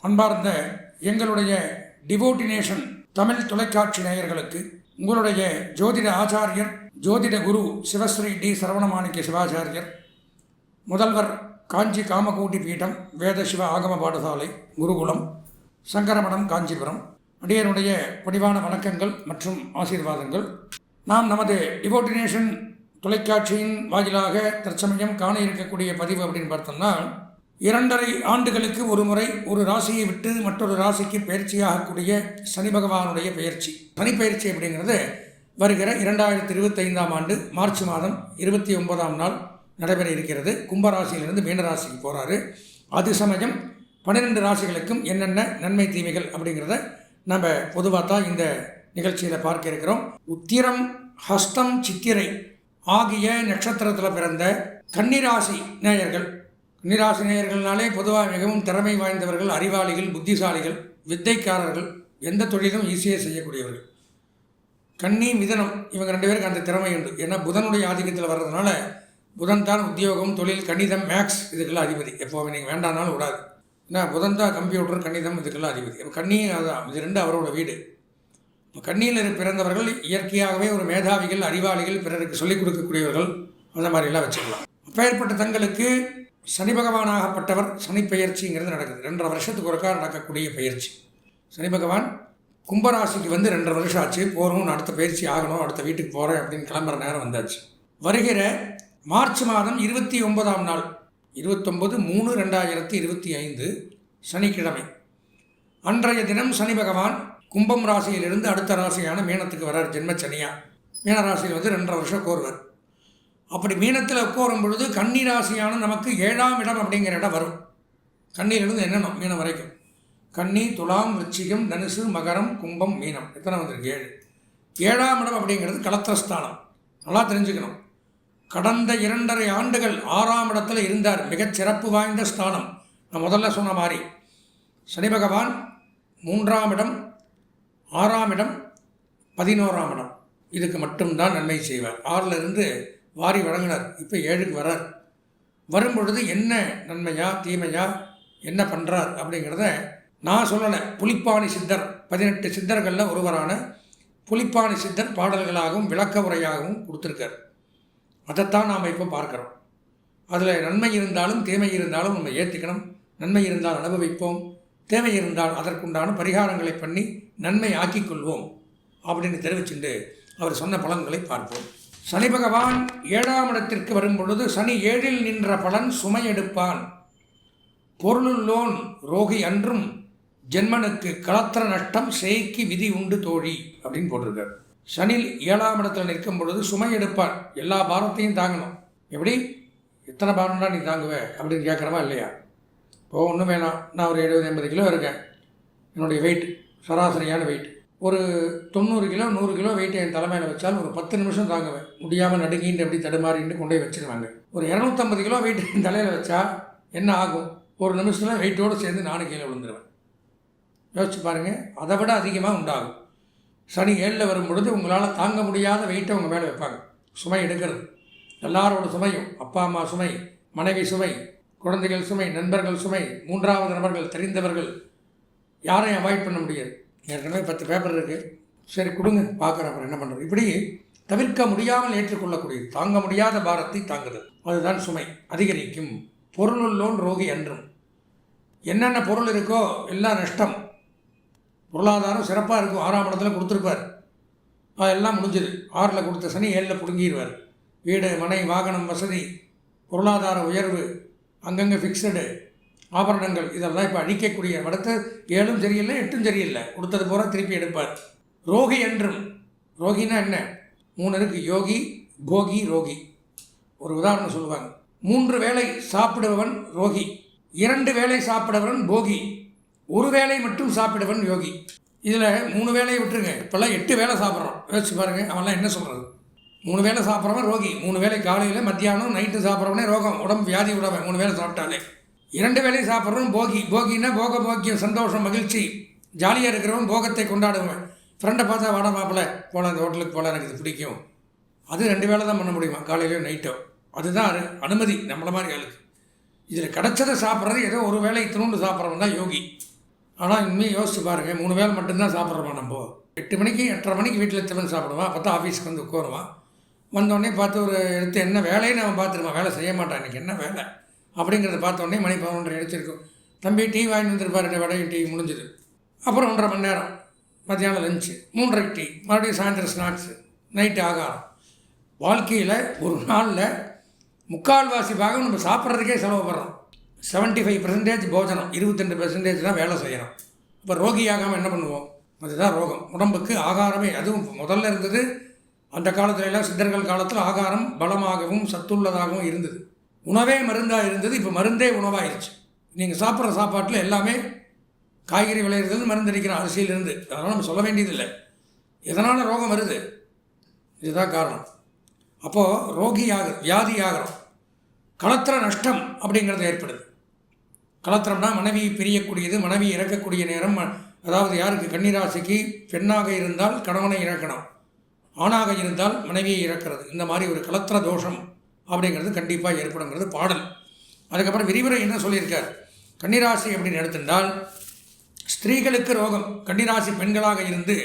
அன்பார்ந்த எங்களுடைய டிவோட்டினேஷன் தமிழ் தொலைக்காட்சி நேயர்களுக்கு உங்களுடைய ஜோதிட ஆச்சாரியர் ஜோதிட குரு சிவஸ்ரீ டி சரவணமாணிக்க சிவாச்சாரியர், முதல்வர் காஞ்சி காமகோட்டி பீடம் வேத சிவ ஆகம பாடசாலை குருகுலம் சங்கரமடம் காஞ்சிபுரம் அடியனுடைய பணிவான வணக்கங்கள் மற்றும் ஆசீர்வாதங்கள். நாம் நமது டிவோட்டினேஷன் தொலைக்காட்சியின் வாயிலாக தற்சமயம் காண இருக்கக்கூடிய பதிவு அப்படின்னு பார்த்தோம்னா, 2.5 ஆண்டுகளுக்கு ஒரு முறை ஒரு ராசியை விட்டு மற்றொரு ராசிக்கு பயிற்சியாகக்கூடிய சனி பகவானுடைய பயிற்சி. சனி பயிற்சி அப்படிங்கிறது வருகிற 2025ஆம் ஆண்டு மார்ச் மாதம் 29ஆம் நாள் நடைபெற இருக்கிறது. கும்பராசியிலிருந்து மீனராசிக்கு போகிறாரு. அது சமயம் 12 ராசிகளுக்கும் என்னென்ன நன்மை தீமைகள் அப்படிங்கிறத நம்ம பொதுவாக தான் இந்த நிகழ்ச்சியில் பார்க்க இருக்கிறோம். உத்திரம், ஹஸ்தம், சித்திரை ஆகிய நட்சத்திரத்தில் பிறந்த கன்னிராசி நேயர்கள், கன்னிராசி நேயர்கள்னாலே பொதுவாக மிகவும் திறமை வாய்ந்தவர்கள், அறிவாளிகள், புத்திசாலிகள், வித்தைக்காரர்கள், எந்த தொழிலும் ஈஸியாக செய்யக்கூடியவர்கள். கன்னி, மிதனம் இவங்க 2 பேருக்கு அந்த திறமை உண்டு. ஏன்னா புதனுடைய ஆதிக்கத்தில் வர்றதுனால புதன் தான் உத்தியோகம், தொழில், கணிதம், மேக்ஸ் இதுக்கெல்லாம் அதிபதி. எப்போவுமே நீங்கள் வேண்டானாலும் விடாது. ஏன்னா புதன் தான் கம்ப்யூட்டர், கணிதம் இதுக்கெல்லாம் அதிபதி. இப்போ கன்னியும் அதுதான், இது 2 அவரோட வீடு. இப்போ கன்னியில் பிறந்தவர்கள் இயற்கையாகவே ஒரு மேதாவிகள், அறிவாளிகள், பிறருக்கு சொல்லிக் கொடுக்கக்கூடியவர்கள், அந்த மாதிரிலாம் வச்சுக்கலாம். அப்பேற்பட்ட தங்களுக்கு சனி பகவானாகப்பட்டவர் சனி பயிற்சிங்கிறது நடக்குது. 2.5 வருஷத்துக்கு ஒருக்கா நடக்கக்கூடிய பயிற்சி. சனி பகவான் கும்பராசிக்கு வந்து 2.5 வருஷம் ஆச்சு. போகிறோம், அடுத்த பயிற்சி ஆகணும், அடுத்த வீட்டுக்கு போகிறேன் அப்படின்னு கிளம்புற நேரம் வந்தாச்சு. வருகிற மார்ச் மாதம் 29ஆம் நாள் 29/3/2025 சனிக்கிழமை அன்றைய தினம் சனி பகவான் கும்பம் ராசியிலிருந்து அடுத்த ராசியான மீனத்துக்கு வரார். ஜென்மச்சனியா மீன ராசியில் வந்து 2.5 வருஷம் கோருவார். அப்படி மீனத்தில் உட்காரும் பொழுது கன்னி ராசியான நமக்கு 7ஆம் இடம் அப்படிங்கிற இடம் வரும். கன்னியிலிருந்து என்னென்ன மீனம் வரைக்கும், கன்னி, துலாம், விருச்சிகம், தனுசு, மகரம், கும்பம், மீனம், எத்தனை வந்திருக்கு? 7. 7ஆம் இடம் அப்படிங்கிறது கலத்திரஸ்தானம். நல்லா தெரிஞ்சுக்கணும். கடந்த 2.5 ஆண்டுகள் 6ஆம் இடத்துல இருந்தார். மிகச் சிறப்பு வாய்ந்த ஸ்தானம். நான் முதல்ல சொன்ன மாதிரி சனி பகவான் 3ஆம் இடம், 6ஆம் இடம், 11ஆம் இடம் இதுக்கு மட்டும்தான் நன்மை செய்வார். 6ல் இருந்து வாரி வழங்கினார். இப்போ 7க்கு வரார். வரும்பொழுது என்ன நன்மையா தீமையா என்ன பண்ணுறார் அப்படிங்கிறத நான் சொல்லலை. புலிப்பாணி சித்தர் 18 சித்தர்களில் ஒருவரான புலிப்பாணி சித்தர் பாடல்களாகவும் விளக்க உரையாகவும் கொடுத்துருக்கார். அதைத்தான் நாம் இப்போ பார்க்குறோம். அதில் நன்மை இருந்தாலும் தீமை இருந்தாலும் நம்ம ஏற்றுக்கணும். நன்மை இருந்தால் அனுபவிப்போம், தேவை இருந்தால் அதற்குண்டான பரிகாரங்களை பண்ணி நன்மை ஆக்கிக்கொள்வோம் அப்படின்னு தெரிவிச்சுட்டு அவர் சொன்ன பலன்களை பார்ப்போம். சனி பகவான் 7ஆம் இடத்திற்கு வரும் பொழுது சனி 7இல் நின்ற பலன் சுமை எடுப்பான், பொருளுள்ளோன் ரோகி அன்றும் ஜென்மனுக்கு களத்திர நஷ்டம் செய்கி விதி உண்டு தோழி அப்படின்னு போட்டிருக்கார். சனி 7ஆம் இடத்துல நிற்கும் பொழுது சுமை எடுப்பார். எல்லா பாரத்தையும் தாங்கணும். எப்படி, எத்தனை பாரம்னா நீ தாங்குவே அப்படின்னு கேட்குறவா இல்லையா? இப்போ ஒன்றும் வேணாம், நான் ஒரு 70-80 கிலோ இருக்கேன். என்னுடைய வெயிட் சராசரியான வெயிட் ஒரு 90 கிலோ 100 கிலோ வெயிட் என் தலைமையில் வச்சாலும் ஒரு 10 நிமிஷம் தாங்குவேன். முடியாமல் நடுங்கிட்டு எப்படி தடுமாறிட்டு கொண்டு போய் வச்சுருவாங்க. ஒரு 250 கிலோ வெயிட் என் தலையில் வச்சா என்ன ஆகும்? ஒரு நிமிஷத்தில் வெயிட்டோடு சேர்ந்து நானும் கீழே விழுந்துருவேன். யோசிச்சு பாருங்கள். அதை விட அதிகமாக உண்டாகும். சனி 7ல் வரும் பொழுது உங்களால் தாங்க முடியாத வெயிட்டை உங்கள் மேலே வைப்பாங்க. சுமை எடுக்கிறது, எல்லாரோட சுமையும், அப்பா அம்மா சுமை, மனைவி சுமை, குழந்தைகள் சுமை, நண்பர்கள் சுமை, 3வது நபர்கள், தெரிந்தவர்கள், யாரையும் அவாய்ட் பண்ண முடியாது. ஏற்கனவே 10 பேப்பர் இருக்குது, சரி கொடுங்க பார்க்குறேன், அப்புறம் என்ன பண்ணுறது. இப்படி தவிர்க்க முடியாமல் ஏற்றுக்கொள்ளக்கூடியது, தாங்க முடியாத பாரத்தை தாங்குறது, அதுதான் சுமை அதிகரிக்கும். பொருளுள்ளோன் ரோகி அன்றும். என்னென்ன பொருள் இருக்கோ எல்லாம் நஷ்டம். பொருளாதாரம் சிறப்பாக இருக்கும். 6ஆம் இடத்துல கொடுத்துருப்பார், அதெல்லாம் முடிஞ்சது. 6ல் கொடுத்த சனி 7ல் பிடுங்கிடுவார். வீடு, மனை, வாகனம், வசதி, பொருளாதார உயர்வு, அங்கங்கே ஃபிக்ஸடு, ஆபரணங்கள் இதெல்லாம் இப்போ அழிக்கக்கூடிய. அடுத்து 7ம் சரியில்லை 8ம் சரியில்லை, கொடுத்தது போகிற திருப்பி எடுப்பார். ரோகி என்றும். ரோகின்னா என்ன? 3 இருக்குது, யோகி, போகி, ரோகி. ஒரு உதாரணம் சொல்லுவாங்க. 3 வேளை சாப்பிடுபவன் ரோகி, 2 வேளை சாப்பிடுபவன் போகி, 1 வேளை மட்டும் சாப்பிடுவன் யோகி. இதில் 3 வேளையை விட்டுருங்க. இப்போல்லாம் 8 வேளை சாப்பிட்றோம். யோசிச்சு பாருங்கள், அவன்லாம் என்ன சொல்கிறது? 3 வேளை சாப்பிட்றவன் ரோகி. 3 வேளை காலையில், மத்தியானம், நைட்டு சாப்பிட்றவனே ரோகம், உடம்பு வியாதி விடவன் 3 வேளை சாப்பிட்டாலே. 2 வேளையும் சாப்பிட்றவன் போகி. போகின்னா போக போக்கியம், சந்தோஷம், மகிழ்ச்சி, ஜாலியாக இருக்கிறவன், போகத்தை கொண்டாடுவேன். ஃப்ரெண்டை பார்த்தா வாட மாப்பிள்ள போகலாம், இந்த ஹோட்டலுக்கு போகலாம், எனக்கு இது பிடிக்கும். அது 2 வேளை தான் பண்ண முடியுமா, காலையிலையோ நைட்டோ. அதுதான் அனுமதி நம்மள மாதிரி ஆளுக்கு. இதில் கிடச்சதை சாப்பிட்றது ஏதோ 1 வேளை இத்தினோண்டு சாப்பிட்றவன் தான் யோகி. ஆனால் இனிமேல் யோசிச்சு பாருங்கள், 3 வேளை மட்டும்தான் சாப்பிட்றோமா நம்ம. 8 மணிக்கு 8:30 மணிக்கு வீட்டில் டிஃபன் சாப்பிடுவான், அப்போ தான் ஆஃபீஸ்க்கு வந்து உட்காருவான். வந்தோடனே பார்த்து ஒரு எடுத்து என்ன வேலைன்னு அவன் பார்த்துருவான், வேலை செய்ய மாட்டான், இன்றைக்கி என்ன வேலை அப்படிங்கிறத பார்த்தோடனே மணி 11:30 எடுத்துருக்கும். தம்பி டீ வாங்கிட்டு வந்துருப்பாரு, வடையும் டீ முடிஞ்சுது. அப்புறம் 1.5 மணி நேரம் மத்தியானம் லஞ்சு, 3:30 டீ, மறுபடியும் சாயந்தரம் ஸ்நாக்ஸு, நைட்டு ஆகாரம். வாழ்க்கையில் ஒரு நாளில் 3/4 பாகம் நம்ம சாப்பிட்றதுக்கே செலவு பண்ணுறோம். 75% போஜனம், 22% தான் வேலை செய்கிறோம். இப்போ ரோகியாகாமல் என்ன பண்ணுவோம்? அதுதான் ரோகம். உடம்புக்கு ஆகாரமே, அதுவும் முதல்ல இருந்தது அந்த காலத்துலலாம், சித்தர்கள் காலத்தில் ஆகாரம் பலமாகவும் சத்துள்ளதாகவும் இருந்தது. உணவே மருந்தாக இருந்தது. இப்போ மருந்தே உணவாயிருச்சு. நீங்கள் சாப்பிட்ற சாப்பாட்டில் எல்லாமே காய்கறி விளையிறது, மருந்து அடிக்கிற அரிசியிலிருந்து. அதனால் நம்ம சொல்ல வேண்டியதில்லை. எதனால் ரோகம் வருது? இதுதான் காரணம். அப்போது வியாதி ஆகிறோம். கலத்திர நஷ்டம் அப்படிங்கிறது ஏற்படுது. கலத்திரம்னா மனைவி பிரியக்கூடியது, மனைவி இறக்கக்கூடிய நேரம். அதாவது யாருக்கு? கன்னிராசிக்கு பெண்ணாக இருந்தால் கணவனை இறக்கணும், ஆணாக இருந்தால் மனைவியை இறக்கிறது. இந்த மாதிரி ஒரு கலத்திர தோஷம் அப்படிங்கிறது கண்டிப்பாக ஏற்படுங்கிறது பாடல். அதுக்கப்புறம் விரிவுரை என்ன சொல்லியிருக்கார்? கன்னிராசி அப்படின்னு எடுத்திருந்தால் ஸ்திரீகளுக்கு ரோகம். கன்னிராசி பெண்களாக இருந்து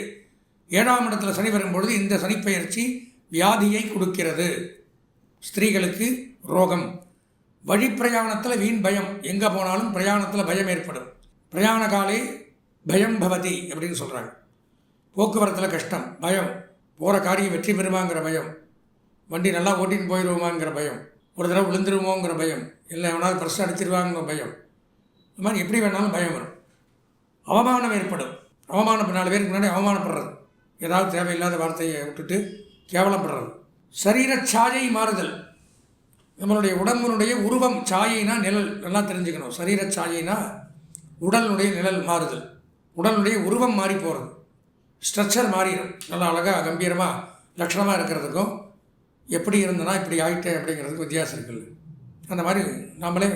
7ஆம் இடத்துல சனி வரும்பொழுது இந்த சனிப்பெயர்ச்சி வியாதியை கொடுக்கிறது. ஸ்திரீகளுக்கு ரோகம். வழிப்பிரயாணத்தில் வீண் பயம். எங்கே போனாலும் பிரயாணத்தில் பயம் ஏற்படும். பிரயாண காலே பயம் பவதி அப்படின்னு சொல்கிறாங்க. போக்குவரத்தில் கஷ்டம், பயம். போகிற காரியம் வெற்றி பெறுமாங்கிற பயம், வண்டி நல்லா ஓட்டின்னு போயிடுவோமாங்கிற பயம், ஒரு தடவை விழுந்துருவோங்கிற பயம், இல்லை எவனாவது பிரச்சனை அடிச்சிருவாங்கிற பயம். இந்த மாதிரி எப்படி வேணாலும் பயம் வரும். அவமானம் ஏற்படும். அவமானம் 4 பேருக்கு முன்னாடி அவமானப்படுறது, ஏதாவது தேவையில்லாத வார்த்தையை விட்டுட்டு கேவலப்படுறது. சரீர சாயை மாறுதல். நம்மளுடைய உடம்புனுடைய உருவம், சாயைனா நிழல், நல்லா தெரிஞ்சுக்கணும். சரீர சாயைனா உடலுடைய நிழல் மாறுதல், உடலுடைய உருவம் மாறி போகிறது, ஸ்ட்ரக்சர் மாறிடும். நல்லா அழகாக கம்பீரமாக லட்சணமாக இருக்கிறதுக்கும் எப்படி இருந்தனா இப்படி ஆகிட்டேன் அப்படிங்கிறதுக்கு வித்தியாசம் இருக்குல்ல. அந்த மாதிரி நாமளே,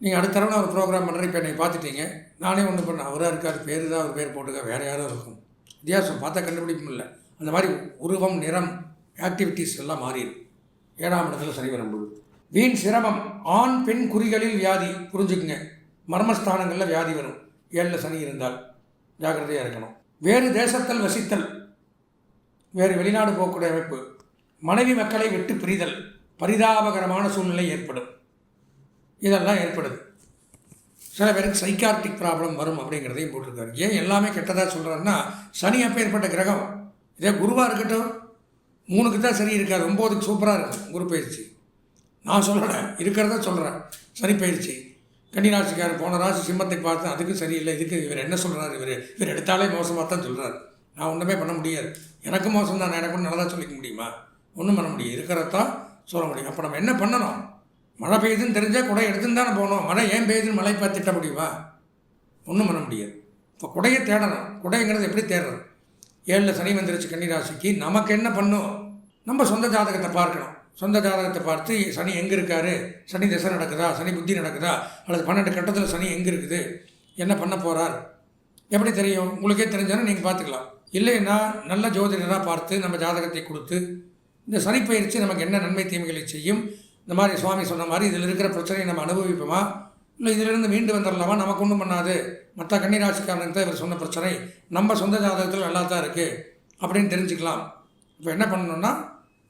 நீங்கள் அடுத்த தடவை ஒரு ப்ரோக்ராம் பண்ணுறேன், இப்போ என்னை பார்த்துட்டீங்க, நானே ஒன்று பண்ணேன், அவராக இருக்காது, பேர் தான் ஒரு பேர் போட்டுக்க, வேறு யாரும் இருக்கும், வித்தியாசம் பார்த்தா கண்டுபிடிக்கும் இல்லை. அந்த மாதிரி உருவம், நிறம், ஆக்டிவிட்டீஸ் எல்லாம் மாறிடும் 7ஆம் இடத்துல சனி வரும்போது. வீண் சிரமம். ஆண் பெண் குறிகளில் வியாதி. புரிஞ்சுக்குங்க, மர்மஸ்தானங்களில் வியாதி வரும் 7ல் சனி இருந்தால் ஜாக்கிரதையாக இருக்கணும். வேறு தேசத்தில் வசித்தல், வேறு வெளிநாடு போகக்கூடிய அமைப்பு. மனைவி மக்களை விட்டு பிரிதல், பரிதாபகரமான சூழ்நிலை ஏற்படும். இதெல்லாம் ஏற்படுது. சில பேருக்கு சைக்கார்டிக் ப்ராப்ளம் வரும் அப்படிங்கிறதையும் போட்டிருக்காரு. ஏன் எல்லாமே கெட்டதாக சொல்கிறாருன்னா, சனி அப்போ ஏற்பட்ட கிரகம். இதே குருவாக இருக்கட்டும், 3க்கு தான் சரி இருக்காது, 9க்கு சூப்பராக இருக்கும் குரு பயிற்சி. நான் சொல்கிறேன், இருக்கிறத சொல்கிறேன். சனி பயிற்சி கன்னிராசிக்காரர் போன ராசி சிம்மத்தை பார்த்து அதுக்கு சரியில்லை, இதுக்கு இவர் என்ன சொல்கிறார், இவர் எடுத்தாலே மோசமாக தான் சொல்கிறார். நான் ஒன்றுமே பண்ண முடியாது, எனக்கு மோசம் தான், எனக்கு ஒன்றும் நல்லதாக சொல்லிக்க முடியுமா? ஒன்றும் பண்ண முடியாது, இருக்கிறதான் சொல்ல முடியும். அப்போ நம்ம என்ன பண்ணணும்? மழை பெய்யுதுன்னு தெரிஞ்சால் குடை எடுத்துன்னு தானே போகணும். மழை ஏன் பெய்யுதுன்னு மழை பார்த்து திட்ட முடியுமா? ஒன்றும் பண்ண முடியாது. இப்போ குடையை தேடணும். குடைங்கிறது எப்படி தேடுறது? 7ல் சனி வந்துருச்சு கன்னிராசிக்கு, நமக்கு என்ன பண்ணும்? நம்ம சொந்த ஜாதகத்தை பார்க்கணும். சொந்த ஜாதகத்தை பார்த்து சனி எங்கே இருக்கார், சனி திசை நடக்குதா, சனி புத்தி நடக்குதா, அல்லது 12 கட்டத்தில் சனி எங்கே இருக்குது, என்ன பண்ண போகிறார், எப்படி தெரியும்? உங்களுக்கே தெரிஞ்சாலும் நீங்கள் பார்த்துக்கலாம். இல்லைன்னா நல்ல ஜோதிடராக பார்த்து நம்ம ஜாதகத்தை கொடுத்து, இந்த சனி பயிற்சி நமக்கு என்ன நன்மை தீமைகளை செய்யும், இந்த மாதிரி சுவாமி சொன்ன மாதிரி இதில் இருக்கிற பிரச்சனையை நம்ம அனுபவிப்போமா, இல்லை இதிலிருந்து மீண்டு வந்துடலாமா, நமக்கு ஒன்றும் பண்ணாது, மற்ற கன்னிராசிக்காரனுக்கு தான் இவர் சொன்ன பிரச்சனை நம்ம சொந்த ஜாதகத்தில் நல்லா தான் இருக்குது அப்படின்னு தெரிஞ்சுக்கலாம். இப்போ என்ன பண்ணணுன்னா,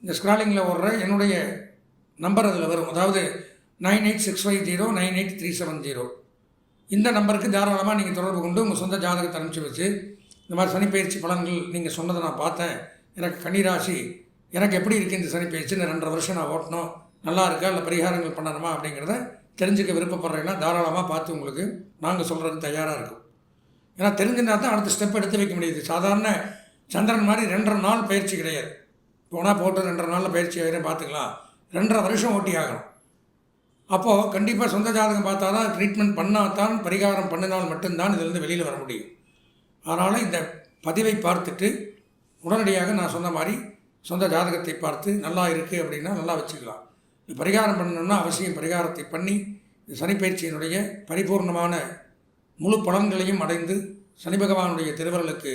இந்த ஸ்க்ராலிங்கில் ஓடுற என்னுடைய நம்பர் அதில் வரும், அதாவது 9865098370. இந்த நம்பருக்கு தாராளமாக நீங்கள் தொடர்பு கொண்டு உங்கள் சொந்த ஜாதகத்தை அனுப்பிச்சி வச்சு, இந்த மாதிரி சனிப்பயிற்சி பலன்கள் நீங்கள் சொன்னதை நான் பார்த்தேன், எனக்கு கன்னிராசி, எனக்கு எப்படி இருக்குது இந்த சனிப்பயிற்சி, இந்த 2.5 வருஷம் நான் ஓட்டணும், நல்லா இருக்கா, இல்லை பரிகாரங்கள் பண்ணணுமா அப்படிங்கிறத தெரிஞ்சுக்க விருப்பப்படுறேன்னா தாராளமாக பார்த்து உங்களுக்கு நாங்கள் சொல்கிறதுக்கு தயாராக இருக்கும். ஏன்னா தெரிஞ்சுனா தான் அடுத்த ஸ்டெப் எடுத்து வைக்க முடியுது. சாதாரண சந்திரன் மாதிரி 2.5 நாள் பயிற்சி கிடையாது. போனால் போட்டு 2.5 நாளில் பயிற்சி ஆகிடும் பார்த்துக்கலாம். 2.5 வருஷம் ஓட்டி ஆகணும். அப்போது கண்டிப்பாக சொந்த ஜாதகம் பார்த்தா தான், ட்ரீட்மெண்ட் பண்ணால் தான், பரிகாரம் பண்ணினால் மட்டும்தான் இதிலேருந்து வெளியில் வர முடியும். அதனால் இந்த பதிவை பார்த்துட்டு உடனடியாக நான் சொன்ன மாதிரி சொந்த ஜாதகத்தை பார்த்து நல்லா இருக்குது அப்படின்னா நல்லா வச்சுக்கலாம். இந்த பரிகாரம் பண்ணணும்னா அவசியம் பரிகாரத்தை பண்ணி இந்த சனிப்பயிற்சியினுடைய பரிபூர்ணமான முழு பலன்களையும் அடைந்து சனி பகவானுடைய திருவருளுக்கு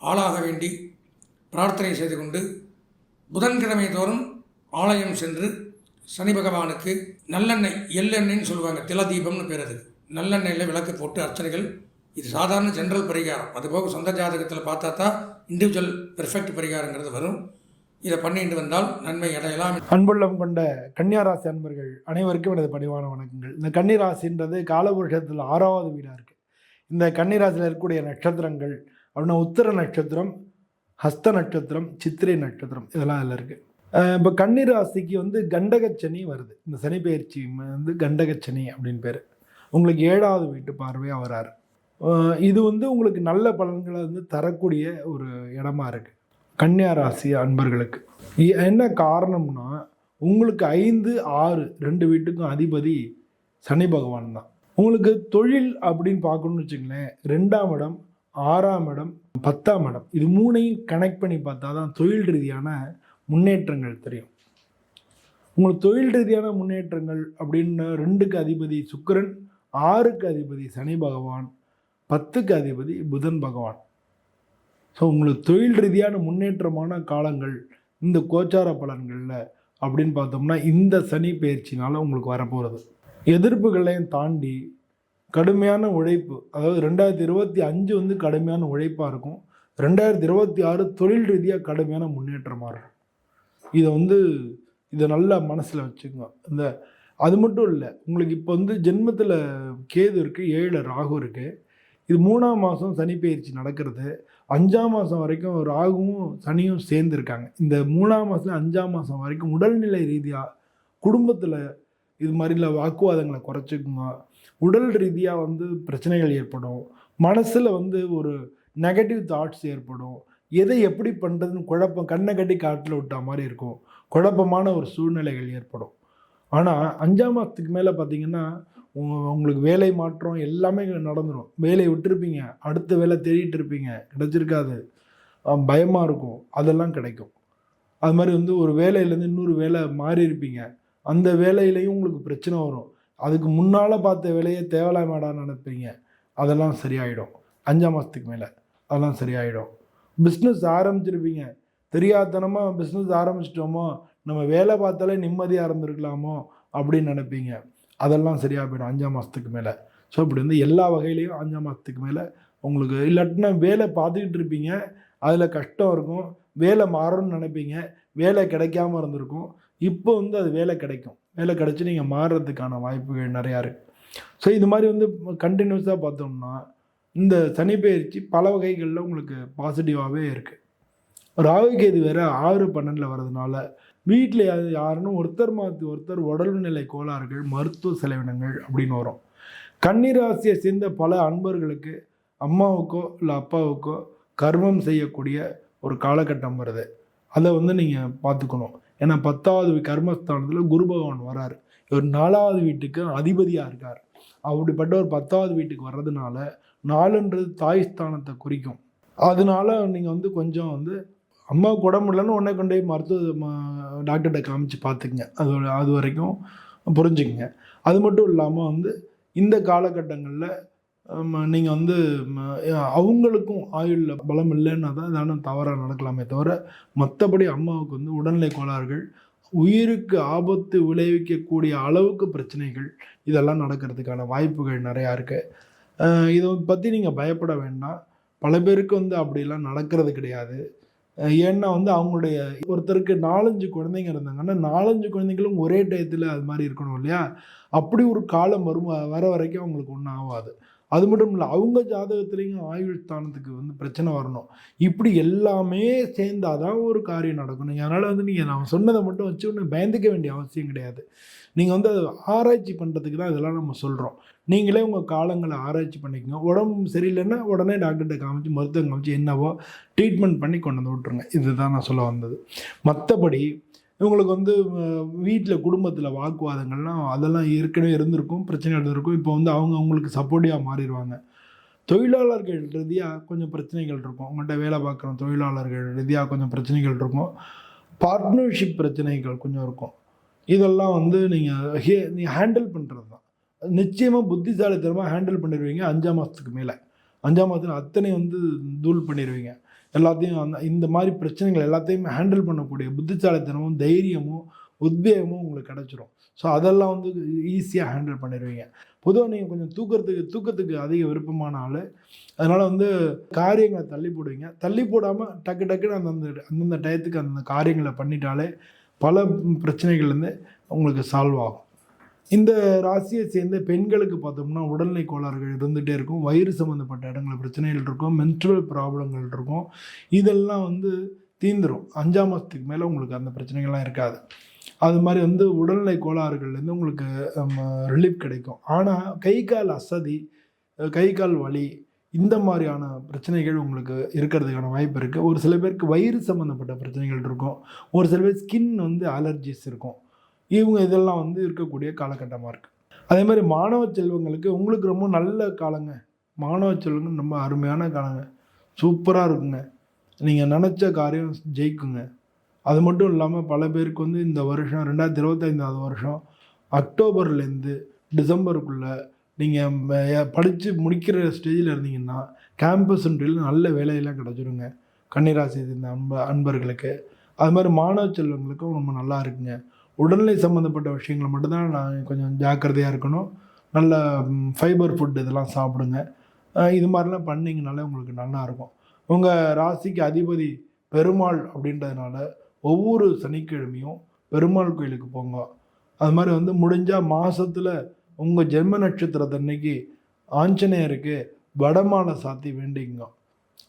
ஆளாக வேண்டி பிரார்த்தனை செய்து கொண்டு, புதன்கிழமை தோறும் ஆலயம் சென்று சனி பகவானுக்கு நல்லெண்ணெய், எள்ளெண்ணெய்ன்னு சொல்லுவாங்க, தில தீபம்னு பேர், அதுக்கு நல்லெண்ணெயில் விளக்கு போட்டு அர்ச்சனைகள் இது சாதாரண ஜென்ரல் பரிகாரம். அதுபோக சொந்த ஜாதகத்தில் பார்த்தா தான் இண்டிவிஜுவல் பெர்ஃபெக்ட் பரிகாரங்கிறது வரும். இதை பண்ணிட்டு வந்தால் நன்மை அடையலாம். அன்புள்ளம் கொண்ட கன்னியாராசி அன்பர்கள் அனைவருக்கும் எனது பணிவான வணக்கங்கள். இந்த கன்னிராசின்றது காலபுருஷத்தில் 6வது வீடாக இருக்குது. இந்த கன்னிராசியில் இருக்கக்கூடிய நட்சத்திரங்கள் அப்படின்னா உத்திர நட்சத்திரம், ஹஸ்த நட்சத்திரம், சித்திரை நட்சத்திரம், இதெல்லாம் அதில் இருக்குது. இப்போ கன்னிராசிக்கு வந்து கண்டகச்சனி வருது. இந்த சனி பயிற்சி வந்து கண்டகச்சனி அப்படின்னு பேர். உங்களுக்கு 7வது வீட்டு பார்வையாக வராரு. இது வந்து உங்களுக்கு நல்ல பலன்களை வந்து தரக்கூடிய ஒரு இடமா இருக்குது கன்னியாராசி அன்பர்களுக்கு. என்ன காரணம்னா உங்களுக்கு 5, 6 2 வீட்டுக்கும் அதிபதி சனி பகவான் தான். உங்களுக்கு தொழில் அப்படின்னு பார்க்கணும்னு வச்சுங்களேன், 2ஆம் இடம், 6ஆம் இடம், 10ஆம் இடம், இது 3ஐயும் கனெக்ட் பண்ணி பார்த்தா தான் தொழில் ரீதியான முன்னேற்றங்கள் தெரியும். உங்களுக்கு தொழில் ரீதியான முன்னேற்றங்கள் அப்படின்னு 2க்கு அதிபதி சுக்கிரன், 6க்கு அதிபதி சனி பகவான், 10க்கு அதிபதி புதன் பகவான். ஸோ உங்களுக்கு தொழில் ரீதியான முன்னேற்றமான காலங்கள் இந்த கோச்சார பலன்களில் அப்படின்னு பார்த்தோம்னா இந்த சனி பயிற்சினால் உங்களுக்கு வரப்போகிறது. எதிர்ப்புகளையும் தாண்டி கடுமையான உழைப்பு, அதாவது 2025 வந்து கடுமையான உழைப்பாக இருக்கும். 2026 தொழில் ரீதியாக கடுமையான முன்னேற்றமாக இருக்கும். இதை நல்லா மனசில் வச்சுக்கோங்க. அது மட்டும் இல்லை, உங்களுக்கு இப்போ வந்து ஜென்மத்தில் கேது இருக்குது, 7 ராகு இருக்குது. இது 3ஆம் மாதம் சனி பயிற்சி நடக்கிறது. 5ஆம் மாதம் வரைக்கும் ராகுவும் சனியும் சேர்ந்துருக்காங்க. இந்த 3ஆம் மாதம் 5ஆம் மாதம் வரைக்கும் உடல்நிலை ரீதியாக குடும்பத்தில் இது மாதிரில வாக்குவாதங்களை குறைச்சிக்குங்க. உடல் ரீதியாக வந்து பிரச்சனைகள் ஏற்படும். மனசில் வந்து ஒரு நெகட்டிவ் தாட்ஸ் ஏற்படும். எதை எப்படி பண்ணுறதுன்னு குழப்பம், கண்ணை கட்டி காட்டில் விட்டா மாதிரி இருக்கும். குழப்பமான ஒரு சூழ்நிலைகள் ஏற்படும். ஆனால் 5ஆம் மாதத்துக்கு மேலே பார்த்தீங்கன்னா உங்களுக்கு வேலை மாற்றம் எல்லாமே நடந்துடும். வேலையை விட்டுருப்பீங்க, அடுத்த வேலை தேடிட்டு இருப்பீங்க, கிடைச்சிருக்காது, பயமாக இருக்கும், அதெல்லாம் கிடைக்கும். அது மாதிரி வந்து ஒரு வேலையிலேருந்து இன்னொரு வேலை மாறி இருப்பீங்க, அந்த வேலையிலையும் உங்களுக்கு பிரச்சனை வரும். அதுக்கு முன்னால் பார்த்த வேலையை தேவலாமேடான்னு நினைப்பீங்க, அதெல்லாம் சரியாயிடும். 5ஆம் மாதத்துக்கு மேலே அதெல்லாம் சரியாயிடும். பிஸ்னஸ் ஆரம்பிச்சிருப்பீங்க, தெரியாதனமாக பிஸ்னஸ் ஆரம்பிச்சிட்டோமோ, நம்ம வேலை பார்த்தாலே நிம்மதியாக இருந்திருக்கலாமோ அப்படின்னு நினைப்பீங்க, அதெல்லாம் சரியாக போயிடும் 5ஆம் மாதத்துக்கு மேலே. ஸோ இப்படி வந்து எல்லா வகையிலையும் 5ஆம் மாதத்துக்கு மேலே உங்களுக்கு இல்லாட்டினா வேலை பார்த்துக்கிட்டு இருப்பீங்க, அதில் கஷ்டம் இருக்கும், வேலை மாறணும்னு நினைப்பீங்க, வேலை கிடைக்காம இருந்திருக்கும். இப்போ வந்து அது வேலை கிடைக்கும், வேலை கிடைச்சி நீங்கள் மாறுறதுக்கான வாய்ப்புகள் நிறையா இருக்குது. ஸோ இது மாதிரி வந்து கண்டினியூஸாக பார்த்தோம்னா இந்த சனி பயிற்சி பல வகைகளில் உங்களுக்கு பாசிட்டிவாகவே இருக்குது. ராகு கேது வேறு 6, 12 வர்றதுனால வீட்டில் யாருன்னு ஒருத்தர் மாற்றி ஒருத்தர் உடல்நிலை கோளாறுகள், மருத்துவ செலவினங்கள் அப்படின்னு வரும். கன்னிராசியை சேர்ந்த பல அன்பர்களுக்கு அம்மாவுக்கோ இல்லை அப்பாவுக்கோ கர்மம் செய்யக்கூடிய ஒரு காலகட்டம் வருது. அதை வந்து நீங்கள் பார்த்துக்கணும். ஏன்னா 10வது கர்மஸ்தானத்தில் குரு பகவான் வராரு. இவர் 4வது வீட்டுக்கு அதிபதியாக இருக்கார். அப்படிப்பட்ட ஒரு 10வது வீட்டுக்கு வர்றதுனால 4ன்றது தாய் ஸ்தானத்தை குறிக்கும். அதனால நீங்கள் வந்து கொஞ்சம் வந்து அம்மாவுக்கு உடம்பு இல்லைன்னு உடனே கொண்டு போய் டாக்டர்கிட்ட காமிச்சு பார்த்துக்குங்க. அது வரைக்கும் புரிஞ்சுக்குங்க. அது மட்டும் இல்லாமல் வந்து இந்த காலகட்டங்களில் நீங்கள் வந்து அவங்களுக்கும் ஆயுளில் பலம் இல்லைன்னா தான் தானே தவறாக நடக்கலாமே தவிர, மற்றபடி அம்மாவுக்கு வந்து உடல்நிலை கோளாறுகள், உயிருக்கு ஆபத்து விளைவிக்கக்கூடிய அளவுக்கு பிரச்சனைகள் இதெல்லாம் நடக்கிறதுக்கான வாய்ப்புகள் நிறையா இருக்குது. இதை பற்றி நீங்கள் பயப்பட வேண்டாம். பல பேருக்கு வந்து அப்படிலாம் நடக்கிறது கிடையாது. ஏன்னா வந்து அவங்களுடைய ஒருத்தருக்கு 4-5 குழந்தைங்க இருந்தாங்கன்னா 4-5 குழந்தைங்களும் ஒரே டயத்தில் அது மாதிரி இருக்கணும் இல்லையா? அப்படி ஒரு காலம் வர வரைக்கும் அவங்களுக்கு ஒன்றும் ஆகாது. அது மட்டும் இல்லை, அவங்க ஜாதகத்துலேயும் ஆயுள் ஸ்தானத்துக்கு வந்து பிரச்சனை வரணும். இப்படி எல்லாமே சேர்ந்தாதான் ஒரு காரியம் நடக்கணும். அதனால் வந்து நீங்கள் நான் சொன்னதை மட்டும் வச்சு ஒன்று பயந்துக்க வேண்டிய அவசியம் கிடையாது. நீங்கள் வந்து ஆராய்ச்சி பண்ணுறதுக்கு தான் இதெல்லாம் நம்ம சொல்கிறோம். நீங்களே உங்கள் காலங்களை ஆராய்ச்சி பண்ணிக்கோங்க. உடம்பு சரியில்லைன்னா உடனே டாக்டர்கிட்ட காமிச்சு, மருத்துவம் காமிச்சு என்னவோ ட்ரீட்மெண்ட் பண்ணி கொண்டு வந்து விட்ருங்க. இதுதான் நான் சொல்ல வந்தது. மற்றபடி இவங்களுக்கு வந்து வீட்டில் குடும்பத்தில் வாக்குவாதங்கள்லாம் அதெல்லாம் ஏற்கனவே இருந்திருக்கும், பிரச்சனை இருந்திருக்கும். இப்போ வந்து அவங்களுக்கு சப்போர்ட்டிவாக மாறிடுவாங்க. தொழிலாளர்கள் ரீதியாக கொஞ்சம் பிரச்சனைகள் இருக்கும். உங்கள்கிட்ட வேலை பார்க்குற தொழிலாளர்கள் ரீதியாக கொஞ்சம் பிரச்சனைகள் இருக்கும். பார்ட்னர்ஷிப் பிரச்சனைகள் கொஞ்சம் இருக்கும். இதெல்லாம் வந்து நீங்கள் ஹேண்டில் பண்ணுறது தான். நிச்சயமாக புத்திசாலித்தனமாக ஹேண்டில் பண்ணிடுவீங்க. 5ஆம் மாதத்துக்கு மேலே 5ஆம் மாதத்தில் அத்தனை வந்து தூள் பண்ணிடுவீங்க. எல்லாத்தையும் இந்த மாதிரி பிரச்சனைகள் எல்லாத்தையும் ஹேண்டில் பண்ணக்கூடிய புத்திசாலித்தனமும் தைரியமும் உத்வேகமும் உங்களுக்கு கிடச்சிரும். ஸோ அதெல்லாம் வந்து ஈஸியாக ஹேண்டில் பண்ணிடுவீங்க. பொதுவாக நீங்கள் கொஞ்சம் தூக்கத்துக்கு அதிக விருப்பமான ஆள். அதனால் வந்து காரியங்களை தள்ளி போடுவீங்க. தள்ளி போடாமல் டக்கு டக்குன்னு அந்தந்த டயத்துக்கு அந்தந்த காரியங்களை பண்ணிட்டாலே பல பிரச்சனைகள்லேருந்து உங்களுக்கு சால்வ் ஆகும். இந்த ராசியை சேர்ந்த பெண்களுக்கு பார்த்தோம்னா உடல்நிலை கோளாறுகள் இருந்துகிட்டே இருக்கும். வயிறு சம்மந்தப்பட்ட இடங்களில் பிரச்சனைகள் இருக்கும். மென்ஸ்ட்ரல் ப்ராப்ளங்கள் இருக்கும். இதெல்லாம் வந்து தீந்துடும். 5ஆம் மாதத்துக்கு மேலே உங்களுக்கு அந்த பிரச்சனைகள்லாம் இருக்காது. அது மாதிரி வந்து உடல்நிலை கோளாறுகள்லேருந்து உங்களுக்கு ரிலீஃப் கிடைக்கும். ஆனால் கை கால் அசதி, கை கால் வலி, இந்த மாதிரியான பிரச்சனைகள் உங்களுக்கு இருக்கிறதுக்கான வாய்ப்பு இருக்குது. ஒரு சில பேருக்கு வயிறு சம்மந்தப்பட்ட பிரச்சனைகள் இருக்கும். ஒரு சில பேர் ஸ்கின் வந்து அலர்ஜிஸ் இருக்கும். இவங்க இதெல்லாம் வந்து இருக்கக்கூடிய காலகட்டமாக இருக்குது. அதே மாதிரி மாணவ செல்வங்களுக்கு உங்களுக்கு ரொம்ப நல்ல காலங்க. மாணவ செல்வங்கள் ரொம்ப அருமையான காலங்க. சூப்பராக இருக்குங்க. நீங்கள் நினச்ச காரியம் ஜெயிக்குங்க. அது மட்டும் இல்லாமல் பல பேருக்கு வந்து இந்த வருஷம் 2025 வருஷம் அக்டோபர்லேருந்து டிசம்பருக்குள்ளே நீங்கள் படித்து முடிக்கிற ஸ்டேஜில் இருந்தீங்கன்னா கேம்பஸ் இன்டர்வியூவில் நல்ல வேலையெல்லாம் கிடச்சிருங்க. கன்னிராசி இந்த அன்பர்களுக்கு. அது மாதிரி மாணவ செல்வங்களுக்கும் ரொம்ப நல்லா இருக்குங்க. உடல்நிலை சம்மந்தப்பட்ட விஷயங்களை மட்டும்தான் நான் கொஞ்சம் ஜாக்கிரதையாக இருக்கணும். நல்ல ஃபைபர் ஃபுட் இதெல்லாம் சாப்பிடுங்க. இது மாதிரிலாம் பண்ணிங்கனாலே உங்களுக்கு நல்லாயிருக்கும். உங்கள் ராசிக்கு அதிபதி பெருமாள் அப்படின்றதுனால ஒவ்வொரு சனிக்கிழமையும் பெருமாள் கோயிலுக்கு போங்க. அது மாதிரி வந்து முடிஞ்சால் மாதத்தில் உங்கள் ஜென்ம நட்சத்திரத்தன்னைக்கு ஆஞ்சநேயருக்கு வடமாலை சாத்தி வேண்டிங்க.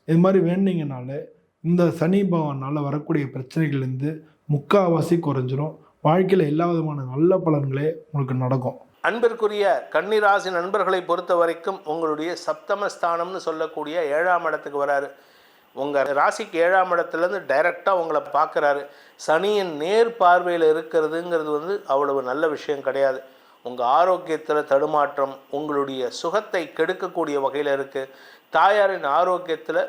இது மாதிரி வேண்டிங்கனாலே இந்த சனி பகவானால் வரக்கூடிய பிரச்சனைகள்லேருந்து முக்கால்வாசி குறைஞ்சிரும். வாழ்க்கையில் எல்லா விதமான நல்ல பலன்களே உங்களுக்கு நடக்கும். அன்பிற்குரிய கன்னிராசி நண்பர்களை பொறுத்த வரைக்கும் உங்களுடைய சப்தமஸ்தானம்னு சொல்லக்கூடிய 7ஆம் இடத்துக்கு வராரு. உங்கள் ராசிக்கு 7ஆம் இடத்துலேருந்து டைரெக்டாக உங்களை பார்க்குறாரு. சனியின் நேர் பார்வையில் இருக்கிறதுங்கிறது வந்து அவ்வளவு நல்ல விஷயம் கிடையாது. உங்கள் ஆரோக்கியத்தில் தடுமாற்றம், உங்களுடைய சுகத்தை கெடுக்கக்கூடிய வகையில் இருக்குது. தாயாரின் ஆரோக்கியத்தில்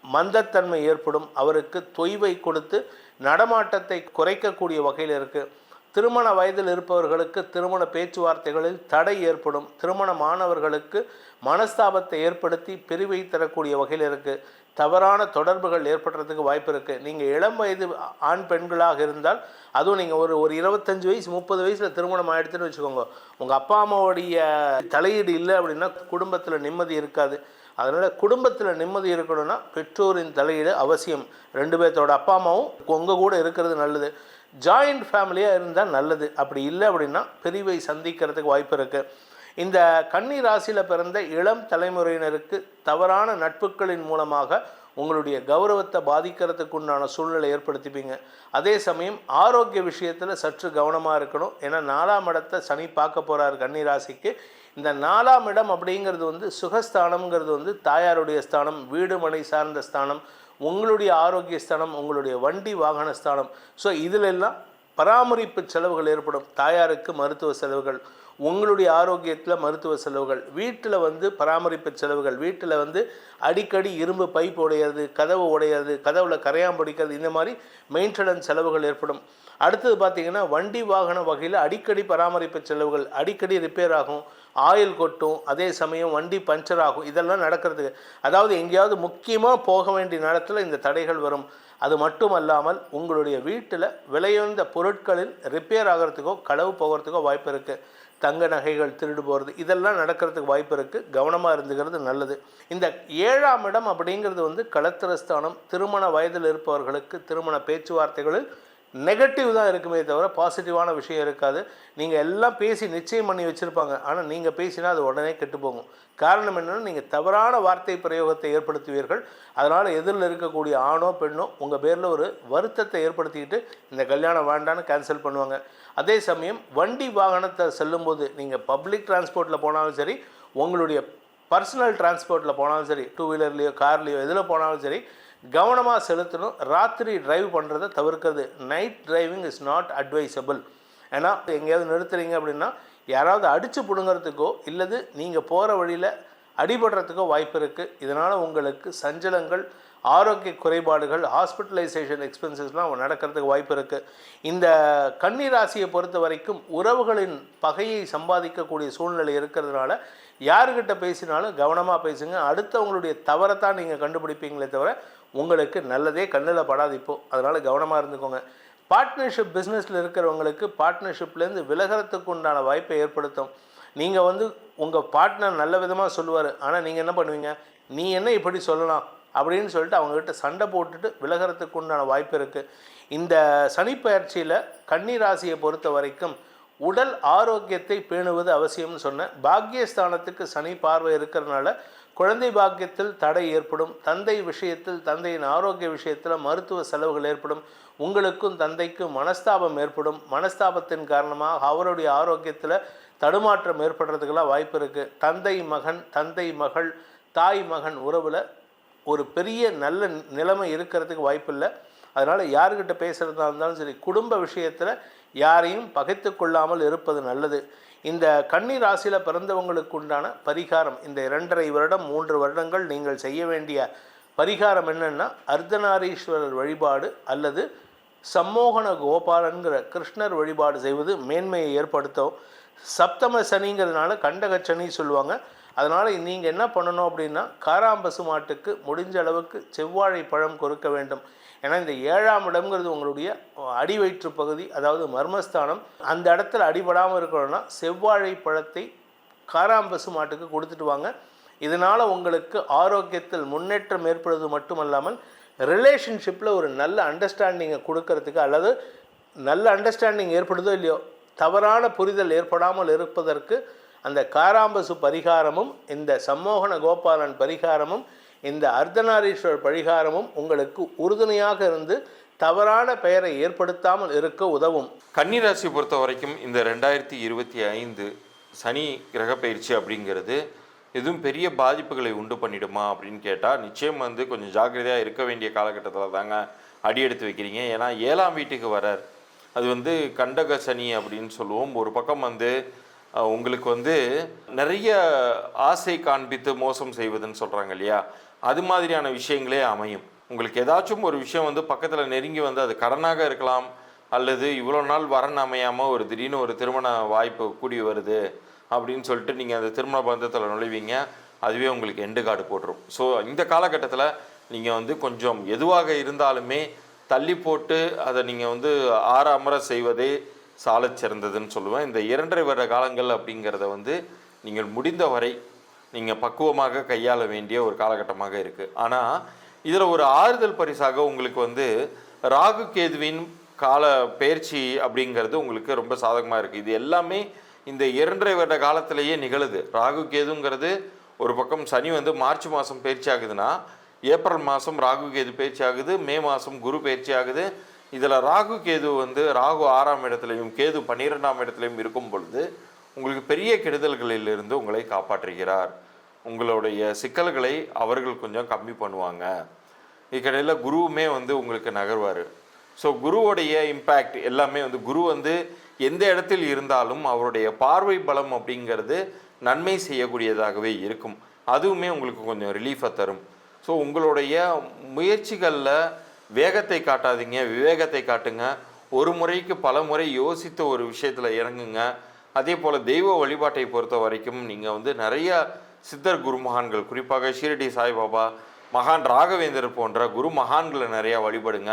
மந்தத்தன்மை ஏற்படும். அவருக்கு தொய்வை கொடுத்து நடமாட்டத்தை குறைக்கக்கூடிய வகையில் இருக்குது. திருமண வயதில் இருப்பவர்களுக்கு திருமண பேச்சுவார்த்தைகளில் தடை ஏற்படும். திருமணமானவர்களுக்கு மனஸ்தாபத்தை ஏற்படுத்தி பிரிவை தரக்கூடிய வகையில் இருக்குது. தவறான தொடர்புகள் ஏற்படுறதுக்கு வாய்ப்பு இருக்குது. நீங்கள் இளம் வயது ஆண் பெண்களாக இருந்தால், அதுவும் நீங்கள் ஒரு 25 வயசு 30 வயசில் திருமணம் ஆகிடுதுன்னு வச்சுக்கோங்க, உங்கள் அப்பா அம்மாவுடைய தலையீடு இல்லை அப்படின்னா குடும்பத்தில் நிம்மதி இருக்காது. அதனால் குடும்பத்தில் நிம்மதி இருக்கணும்னா பெற்றோரின் தலையீடு அவசியம். 2 பேர்த்தோட அப்பா அம்மாவும் உங்கள் கூட இருக்கிறது நல்லது. ஜாயிண்ட் ஃபேமிலியாக இருந்தால் நல்லது. அப்படி இல்லை அப்படின்னா பிரிவை சந்திக்கிறதுக்கு வாய்ப்பு இருக்குது. இந்த கன்னி ராசியில் பிறந்த இளம் தலைமுறையினருக்கு தவறான நட்புகளின் மூலமாக உங்களுடைய கௌரவத்தை பாதிக்கிறதுக்கு உண்டான சூழ்நிலை ஏற்படுத்திப்பீங்க. அதே சமயம் ஆரோக்கிய விஷயத்தில் சற்று கவனமாக இருக்கணும். ஏன்னா 4ஆம் இடத்தை சனி பார்க்க போகிறார் கன்னி ராசிக்கு. இந்த 4ஆம் இடம் அப்படிங்கிறது வந்து சுகஸ்தானம்ங்கிறது வந்து தாயாருடைய ஸ்தானம், வீடு மனை சார்ந்த ஸ்தானம், உங்களுடைய ஆரோக்கிய ஸ்தானம், உங்களுடைய வண்டி வாகன ஸ்தானம். ஸோ இதிலெல்லாம் பராமரிப்பு செலவுகள் ஏற்படும். தாயாருக்கு மருத்துவ செலவுகள், உங்களுடைய ஆரோக்கியத்தில் மருத்துவ செலவுகள், வீட்டில் வந்து பராமரிப்பு செலவுகள், வீட்டில் வந்து அடிக்கடி இரும்பு பைப் உடையாது, கதவு உடையாது, கதவில் கரையான் பிடிக்கிறது, இந்த மாதிரி மெயின்டெனன்ஸ் செலவுகள் ஏற்படும். அடுத்தது பார்த்திங்கன்னா வண்டி வாகன வகையில் அடிக்கடி பராமரிப்பு செலவுகள், அடிக்கடி ரிப்பேர் ஆகும், ஆயில் கொட்டும், அதே சமயம் வண்டி பஞ்சர் ஆகும். இதெல்லாம் நடக்கிறதுக்கு, அதாவது எங்கேயாவது முக்கியமாக போக வேண்டிய நேரத்தில் இந்த தடைகள் வரும். அது மட்டும் அல்லாமல் உங்களுடைய வீட்டில் விலையுயர்ந்த பொருட்களில் ரிப்பேர் ஆகிறதுக்கோ களவு போகிறதுக்கோ வாய்ப்பு இருக்குது. தங்க நகைகள் திருடு போகிறது, இதெல்லாம் நடக்கிறதுக்கு வாய்ப்பு இருக்குது. கவனமாக இருந்துக்கிறது நல்லது. இந்த 7ஆம் இடம் அப்படிங்கிறது வந்து களத்திரஸ்தானம். திருமண வயதில் இருப்பவர்களுக்கு திருமண பேச்சுவார்த்தைகளில் நெகட்டிவ் தான் இருக்குமே தவிர பாசிட்டிவான விஷயம் இருக்காது. நீங்கள் எல்லாம் பேசி நிச்சயம் பண்ணி வச்சுருப்பாங்க, ஆனால் நீங்கள் பேசினா அது உடனே கெட்டு போகும். காரணம் என்னென்னா, நீங்கள் தவறான வார்த்தை பிரயோகத்தை ஏற்படுத்துவீர்கள். அதனால் எதிரில் இருக்கக்கூடிய ஆணோ பெண்ணோ உங்கள் பேரில் ஒரு வருத்தத்தை ஏற்படுத்திக்கிட்டு இந்த கல்யாணம் வேண்டான்னு கேன்சல் பண்ணுவாங்க. அதே சமயம் வண்டி வாகனத்தை செல்லும்போது, நீங்கள் பப்ளிக் டிரான்ஸ்போர்ட்டில் போனாலும் சரி, உங்களுடைய பர்சனல் டிரான்ஸ்போர்ட்டில் போனாலும் சரி, 2 வீலர்லேயோ கார்லேயோ எதில் போனாலும் சரி, கவனமாக செலுத்தணும். ராத்திரி டிரைவ் பண்ணுறதை தவிர்க்கிறது. Night driving is not advisable. ஏன்னா எங்கேயாவது நிறுத்துறீங்க அப்படின்னா யாராவது அடித்து பிடுங்கிறதுக்கோ இல்லது நீங்கள் போகிற வழியில் அடிபடுறதுக்கோ வாய்ப்பு இருக்குது. இதனால் உங்களுக்கு சஞ்சலங்கள், ஆரோக்கிய குறைபாடுகள், ஹாஸ்பிட்டலைசேஷன் எக்ஸ்பென்சஸ்லாம் நடக்கிறதுக்கு வாய்ப்பு இருக்குது. இந்த கன்னி ராசியை பொறுத்த வரைக்கும் உறவுகளின் பகையை சம்பாதிக்கக்கூடிய சூழ்நிலை இருக்கிறதுனால யாருக்கிட்ட பேசினாலும் கவனமாக பேசுங்க. அடுத்தவங்களுடைய தவறை தான் நீங்கள் கண்டுபிடிப்பீங்களே தவிர உங்களுக்கு நல்லதே கண்ணில் படாது இப்போது. அதனால் கவனமாக இருந்துக்கோங்க. பார்ட்னர்ஷிப் பிஸ்னஸில் இருக்கிறவங்களுக்கு பார்ட்னர்ஷிப்லேருந்து விலகிறதுக்கு உண்டான வாய்ப்பை ஏற்படுத்தும். நீங்கள் வந்து உங்கள் பார்ட்னர் நல்ல விதமாக சொல்லுவார், ஆனால் நீங்கள் என்ன பண்ணுவீங்க, நீ என்ன இப்படி சொல்லலாம் அப்படின்னு சொல்லிட்டு அவங்கக்கிட்ட சண்டை போட்டுட்டு விலகிறதுக்கு உண்டான வாய்ப்பு இருக்குது. இந்த சனிப்பெயர்ச்சியில் கன்னி ராசியை பொறுத்த வரைக்கும் உடல் ஆரோக்கியத்தை பேணுவது அவசியம்னு சொன்னேன். பாக்கியஸ்தானத்துக்கு சனி பார்வை இருக்கிறதுனால குழந்தை பாக்கியத்தில் தடை ஏற்படும். தந்தை விஷயத்தில், தந்தையின் ஆரோக்கிய விஷயத்தில் மருத்துவ செலவுகள் ஏற்படும். உங்களுக்கும் தந்தைக்கும் மனஸ்தாபம் ஏற்படும். மனஸ்தாபத்தின் காரணமாக அவருடைய ஆரோக்கியத்தில் தடுமாற்றம் ஏற்படுறதுக்கெல்லாம் வாய்ப்பு இருக்குது. தந்தை மகன், தந்தை மகள், தாய் மகன் உறவில் ஒரு பெரிய நல்ல நிலைமை இருக்கிறதுக்கு வாய்ப்பு இல்லை. அதனால் யாருக்கிட்ட பேசுகிறதா இருந்தாலும் சரி, குடும்ப விஷயத்தில் யாரையும் பகைத்து கொள்ளாமல் இருப்பது நல்லது. இந்த கன்னி ராசியில் பிறந்தவங்களுக்கு உண்டான பரிகாரம், இந்த 2.5 வருடம் 3 வருடங்கள் நீங்கள் செய்ய வேண்டிய பரிகாரம் என்னென்னா, அர்த்தநாரீஸ்வரர் வழிபாடு அல்லது சம்மோகன கோபாலன்கிற கிருஷ்ணர் வழிபாடு செய்வது மேன்மையை ஏற்படுத்தும். சப்தம சனிங்கிறதுனால கண்டகச்சனி சொல்லுவாங்க. அதனால் நீங்கள் என்ன பண்ணணும் அப்படின்னா, காராம்பசு மாட்டுக்கு முடிஞ்ச அளவுக்கு செவ்வாழை பழம் கொடுக்க வேண்டும். ஏன்னா இந்த 7ஆம் இடம்ங்கிறது உங்களுடைய அடி வயிற்று பகுதி, அதாவது மர்மஸ்தானம். அந்த இடத்துல அடிபடாமல் இருக்கணும்னா செவ்வாழை பழத்தை காராம்பசு மாட்டுக்கு கொடுத்துட்டு வாங்க. இதனால் உங்களுக்கு ஆரோக்கியத்தில் முன்னேற்றம் ஏற்படுவது மட்டுமல்லாமல் ரிலேஷன்ஷிப்பில் ஒரு நல்ல அண்டர்ஸ்டாண்டிங்கை கொடுக்கறதுக்கு, அல்லது நல்ல அண்டர்ஸ்டாண்டிங் ஏற்படுதோ இல்லையோ, தவறான புரிதல் ஏற்படாமல் இருப்பதற்கு அந்த காராம்பசு பரிகாரமும் இந்த சம்மோகன கோபாலன் பரிகாரமும் இந்த அர்த்தநாரீஸ்வரர் பரிகாரமும் உங்களுக்கு உறுதுணையாக இருந்து தவறான பெயரை ஏற்படுத்தாமல் இருக்க உதவும். கன்னிராசி பொறுத்த வரைக்கும் இந்த 2025 சனி கிரக பயிற்சி அப்படிங்கிறது எதுவும் பெரிய பாதிப்புகளை உண்டு பண்ணிடுமா அப்படின்னு கேட்டால், நிச்சயம் வந்து கொஞ்சம் ஜாக்கிரதையாக இருக்க வேண்டிய காலகட்டத்தில் தாங்க அடி எடுத்து வைக்கிறீங்க. ஏன்னா 7ஆம் வீட்டுக்கு வரார். அது வந்து கண்டக சனி அப்படின்னு சொல்லுவோம். ஒரு பக்கம் வந்து உங்களுக்கு வந்து நிறைய ஆசை காண்பித்து மோசம் செய்வதுன்னு சொல்கிறாங்க இல்லையா, அது மாதிரியான விஷயங்களே அமையும். உங்களுக்கு ஏதாச்சும் ஒரு விஷயம் வந்து பக்கத்தில் நெருங்கி வந்து அது கடனாக இருக்கலாம், அல்லது இவ்வளோ நாள் வரன் அமையாமல் ஒரு திடீர்னு ஒரு திருமண வாய்ப்பு கூடி வருது அப்படின்னு சொல்லிட்டு நீங்கள் அந்த திருமண பந்தத்தில் நுழைவீங்க. அதுவே உங்களுக்கு எண்டு கார்டு போட்டுரும். ஸோ இந்த காலகட்டத்தில் நீங்கள் வந்து கொஞ்சம் எதுவாக இருந்தாலுமே தள்ளி போட்டு அதை நீங்கள் வந்து ஆறாமற செய்வதே சாலச் சிறந்ததுன்னு சொல்லுவேன். இந்த 2.5 வருட காலங்கள் அப்படிங்கிறத வந்து நீங்கள் முடிந்த வரை நீங்கள் பக்குவமாக கையாள வேண்டிய ஒரு காலகட்டமாக இருக்குது. ஆனால் இதில் ஒரு ஆறுதல் பரிசாக உங்களுக்கு வந்து ராகு கேதுவின் கால பயிற்சி அப்படிங்கிறது உங்களுக்கு ரொம்ப சாதகமாக இருக்குது. இது எல்லாமே இந்த 2.5 வருட காலத்திலேயே நிகழுது. ராகு கேதுங்கிறது ஒரு பக்கம் சனி வந்து மார்ச் மாதம் பயிற்சி ஆகுதுன்னா, ஏப்ரல் மாதம் ராகு கேது பயிற்சி ஆகுது, மே மாதம் குரு பயிற்சி ஆகுது. இதில் ராகு கேது வந்து ராகு 6ஆம் இடத்துலையும் கேது 12ஆம் இடத்துலையும் இருக்கும் பொழுது உங்களுக்கு பெரிய கெடுதல்களிலிருந்து உங்களை காப்பாற்றுகிறார். உங்களுடைய சிக்கல்களை அவர்கள் கொஞ்சம் கம்மி பண்ணுவாங்க. இதுக்கடையில் குருவுமே வந்து உங்களுக்கு நகர்வார். ஸோ குருவோடைய இம்பேக்ட் எல்லாமே வந்து குரு வந்து எந்த இடத்தில் இருந்தாலும் அவருடைய பார்வை பலம் அப்படிங்கிறது நன்மை செய்யக்கூடியதாகவே இருக்கும். அதுவுமே உங்களுக்கு கொஞ்சம் ரிலீஃபை தரும். ஸோ உங்களுடைய முயற்சிகளில் வேகத்தை காட்டாதீங்க, விவேகத்தை காட்டுங்க. ஒரு முறைக்கு பல முறை யோசித்த ஒரு விஷயத்தில் இறங்குங்க. அதே போல் தெய்வ வழிபாட்டை பொறுத்த வரைக்கும் நீங்கள் வந்து நிறைய சித்தர் குரு மகான்கள், குறிப்பாக ஷீரடி சாய்பாபா, மகான் ராகவேந்தர் போன்ற குரு மகான்களை நிறையா வழிபடுங்க.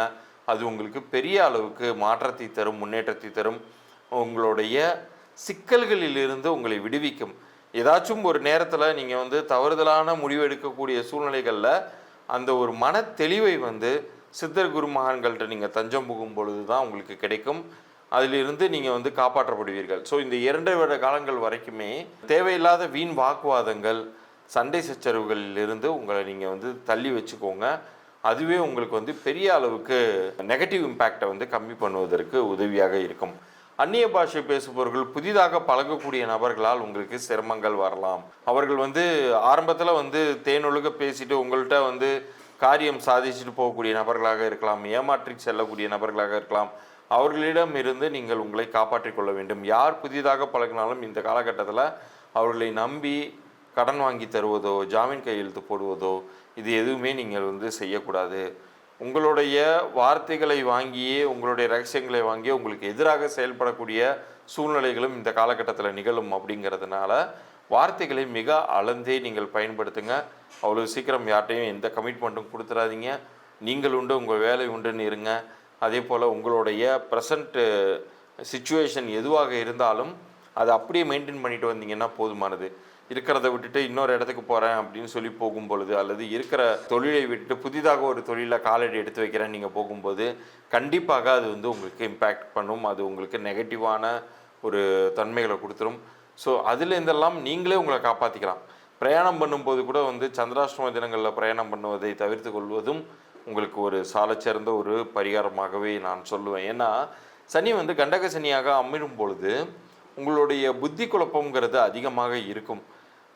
அது உங்களுக்கு பெரிய அளவுக்கு மாற்றத்தை தரும், முன்னேற்றத்தை தரும். உங்களுடைய சிக்கல்களிலிருந்து உங்களை விடுவிக்கும். ஏதாச்சும் ஒரு நேரத்தில் நீங்கள் வந்து தவறுதலான முடிவு எடுக்கக்கூடிய சூழ்நிலைகளில் அந்த ஒரு மன தெளிவை வந்து சித்தர் குரு மகான்கள்கிட்ட நீங்கள் தஞ்சம் புகும் பொழுது தான் உங்களுக்கு கிடைக்கும். அதிலிருந்து நீங்கள் வந்து காப்பாற்றப்படுவீர்கள். ஸோ இந்த 2 வருட காலங்கள் வரைக்குமே தேவையில்லாத வீண் வாக்குவாதங்கள், சண்டை சச்சரவுகளிலிருந்து உங்களை நீங்கள் வந்து தள்ளி வச்சுக்கோங்க. அதுவே உங்களுக்கு வந்து பெரிய அளவுக்கு நெகட்டிவ் இம்பேக்டை வந்து கம்மி பண்ணுவதற்கு உதவியாக இருக்கும். அந்நிய பாஷை பேசுபவர்கள், புதிதாக பழகக்கூடிய நபர்களால் உங்களுக்கு சிரமங்கள் வரலாம். அவர்கள் வந்து ஆரம்பத்தில் வந்து தேனொழுக பேசிட்டு உங்கள்கிட்ட வந்து காரியம் சாதிச்சுட்டு போகக்கூடிய நபர்களாக இருக்கலாம், ஏமாற்றி செல்லக்கூடிய நபர்களாக இருக்கலாம். அவர்களிடம் இருந்து நீங்கள் உங்களை காப்பாற்றிக் கொள்ள வேண்டும். யார் புதிதாக பழகினாலும் இந்த காலகட்டத்தில் அவர்களை நம்பி கடன் வாங்கி தருவதோ, ஜாமீன் கையெழுத்து போடுவதோ, இது எதுவுமே நீங்கள் வந்து செய்யக்கூடாது. உங்களுடைய வார்த்தைகளை வாங்கியே, உங்களுடைய ரகசியங்களை வாங்கியே உங்களுக்கு எதிராக செயல்படக்கூடிய சூழ்நிலைகளும் இந்த காலகட்டத்தில் நிகழும். அப்படிங்கிறதுனால வார்த்தைகளை மிக அளந்தே நீங்கள் பயன்படுத்துங்க. அவ்வளோ சீக்கிரம் யார்ட்டையும் எந்த கமிட்மெண்ட்டும் கொடுத்துடாதீங்க. நீங்கள் உண்டு, உங்கள் வேலை உண்டுன்னு இருங்க. அதே போல் உங்களுடைய ப்ரெசண்ட்டு சிச்சுவேஷன் எதுவாக இருந்தாலும் அதை அப்படியே மெயின்டைன் பண்ணிட்டு வந்தீங்கன்னா போதுமானது. இருக்கிறத விட்டுட்டு இன்னொரு இடத்துக்கு போகிறேன் அப்படின்னு சொல்லி போகும்பொழுது, அல்லது இருக்கிற தொழிலை விட்டுட்டு புதிதாக ஒரு தொழிலில் காலடி எடுத்து வைக்கிறேன்னு நீங்கள் போகும்போது கண்டிப்பாக அது உங்களுக்கு இம்பேக்ட் பண்ணும். அது உங்களுக்கு நெகட்டிவான ஒரு தன்மைகளை கொடுத்துரும். ஸோ அதுலேருந்தெல்லாம் நீங்களே உங்களை காப்பாற்றிக்கலாம். பிரயாணம் பண்ணும்போது கூட சந்திராஷ்டம தினங்களில் பிரயாணம் பண்ணுவதை தவிர்த்து கொள்வதும் உங்களுக்கு ஒரு சாலச்சிறந்த ஒரு பரிகாரமாகவே நான் சொல்லுவேன். ஏன்னா சனி கண்டக சனியாக அமரும் பொழுது உங்களுடைய புத்தி குழப்பங்கிறது அதிகமாக இருக்கும்.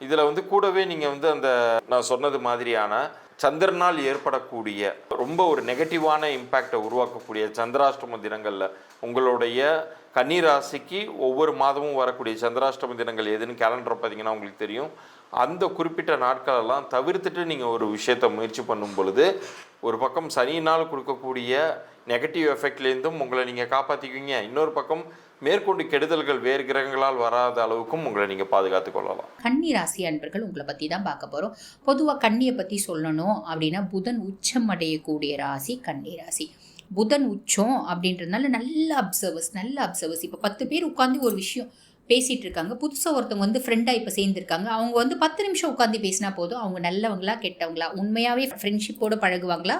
இதில் கூடவே நீங்கள் அந்த நான் சொன்னது மாதிரியான சந்திரனால் ஏற்படக்கூடிய ரொம்ப ஒரு நெகட்டிவான இம்பேக்டை உருவாக்கக்கூடிய சந்திராஷ்டம தினங்களில் உங்களுடைய கன்னிராசிக்கு ஒவ்வொரு மாதமும் வரக்கூடிய சந்திராஷ்டம தினங்கள் எதுன்னு கேலண்டரை பார்த்தீங்கன்னா உங்களுக்கு தெரியும். அந்த குறிப்பிட்ட நாட்களெல்லாம் தவிர்த்துட்டு நீங்கள் ஒரு விஷயத்தை முயற்சி பண்ணும் பொழுது ஒரு பக்கம் சனியினால் கொடுக்கக்கூடிய நெகட்டிவ் எஃபெக்ட்லேருந்தும் உங்களை நீங்கள் காப்பாற்றிக்குவீங்க. இன்னொரு பக்கம் மேற்கொண்டு கெடுதல்கள் வேறு கிரகங்களால் வராத அளவுக்கும் உங்களை நீங்கள் பாதுகாத்து கொள்ளலாம். கன்னி ராசி அன்பர்கள் உங்களை பற்றி தான் பார்க்க போகிறோம். பொதுவாக கன்னியை பற்றி சொல்லணும் அப்படின்னா புதன் உச்சம் அடையக்கூடிய ராசி கன்னி ராசி. புதன் உச்சம் அப்படின்றதுனால நல்ல அப்சர்வர்ஸ். இப்போ 10 பேர் உட்காந்து ஒரு விஷயம் பேசிகிட்டு இருக்காங்க. புதுசாக ஒருத்தவங்க ஃப்ரெண்டாக இப்போ சேர்ந்துருக்காங்க. அவங்க 10 நிமிஷம் உட்காந்து பேசினா போதும். அவங்க நல்லவங்களா கெட்டவங்களா, உண்மையாகவே ஃப்ரெண்ட்ஷிப்போடு பழகுவாங்களா,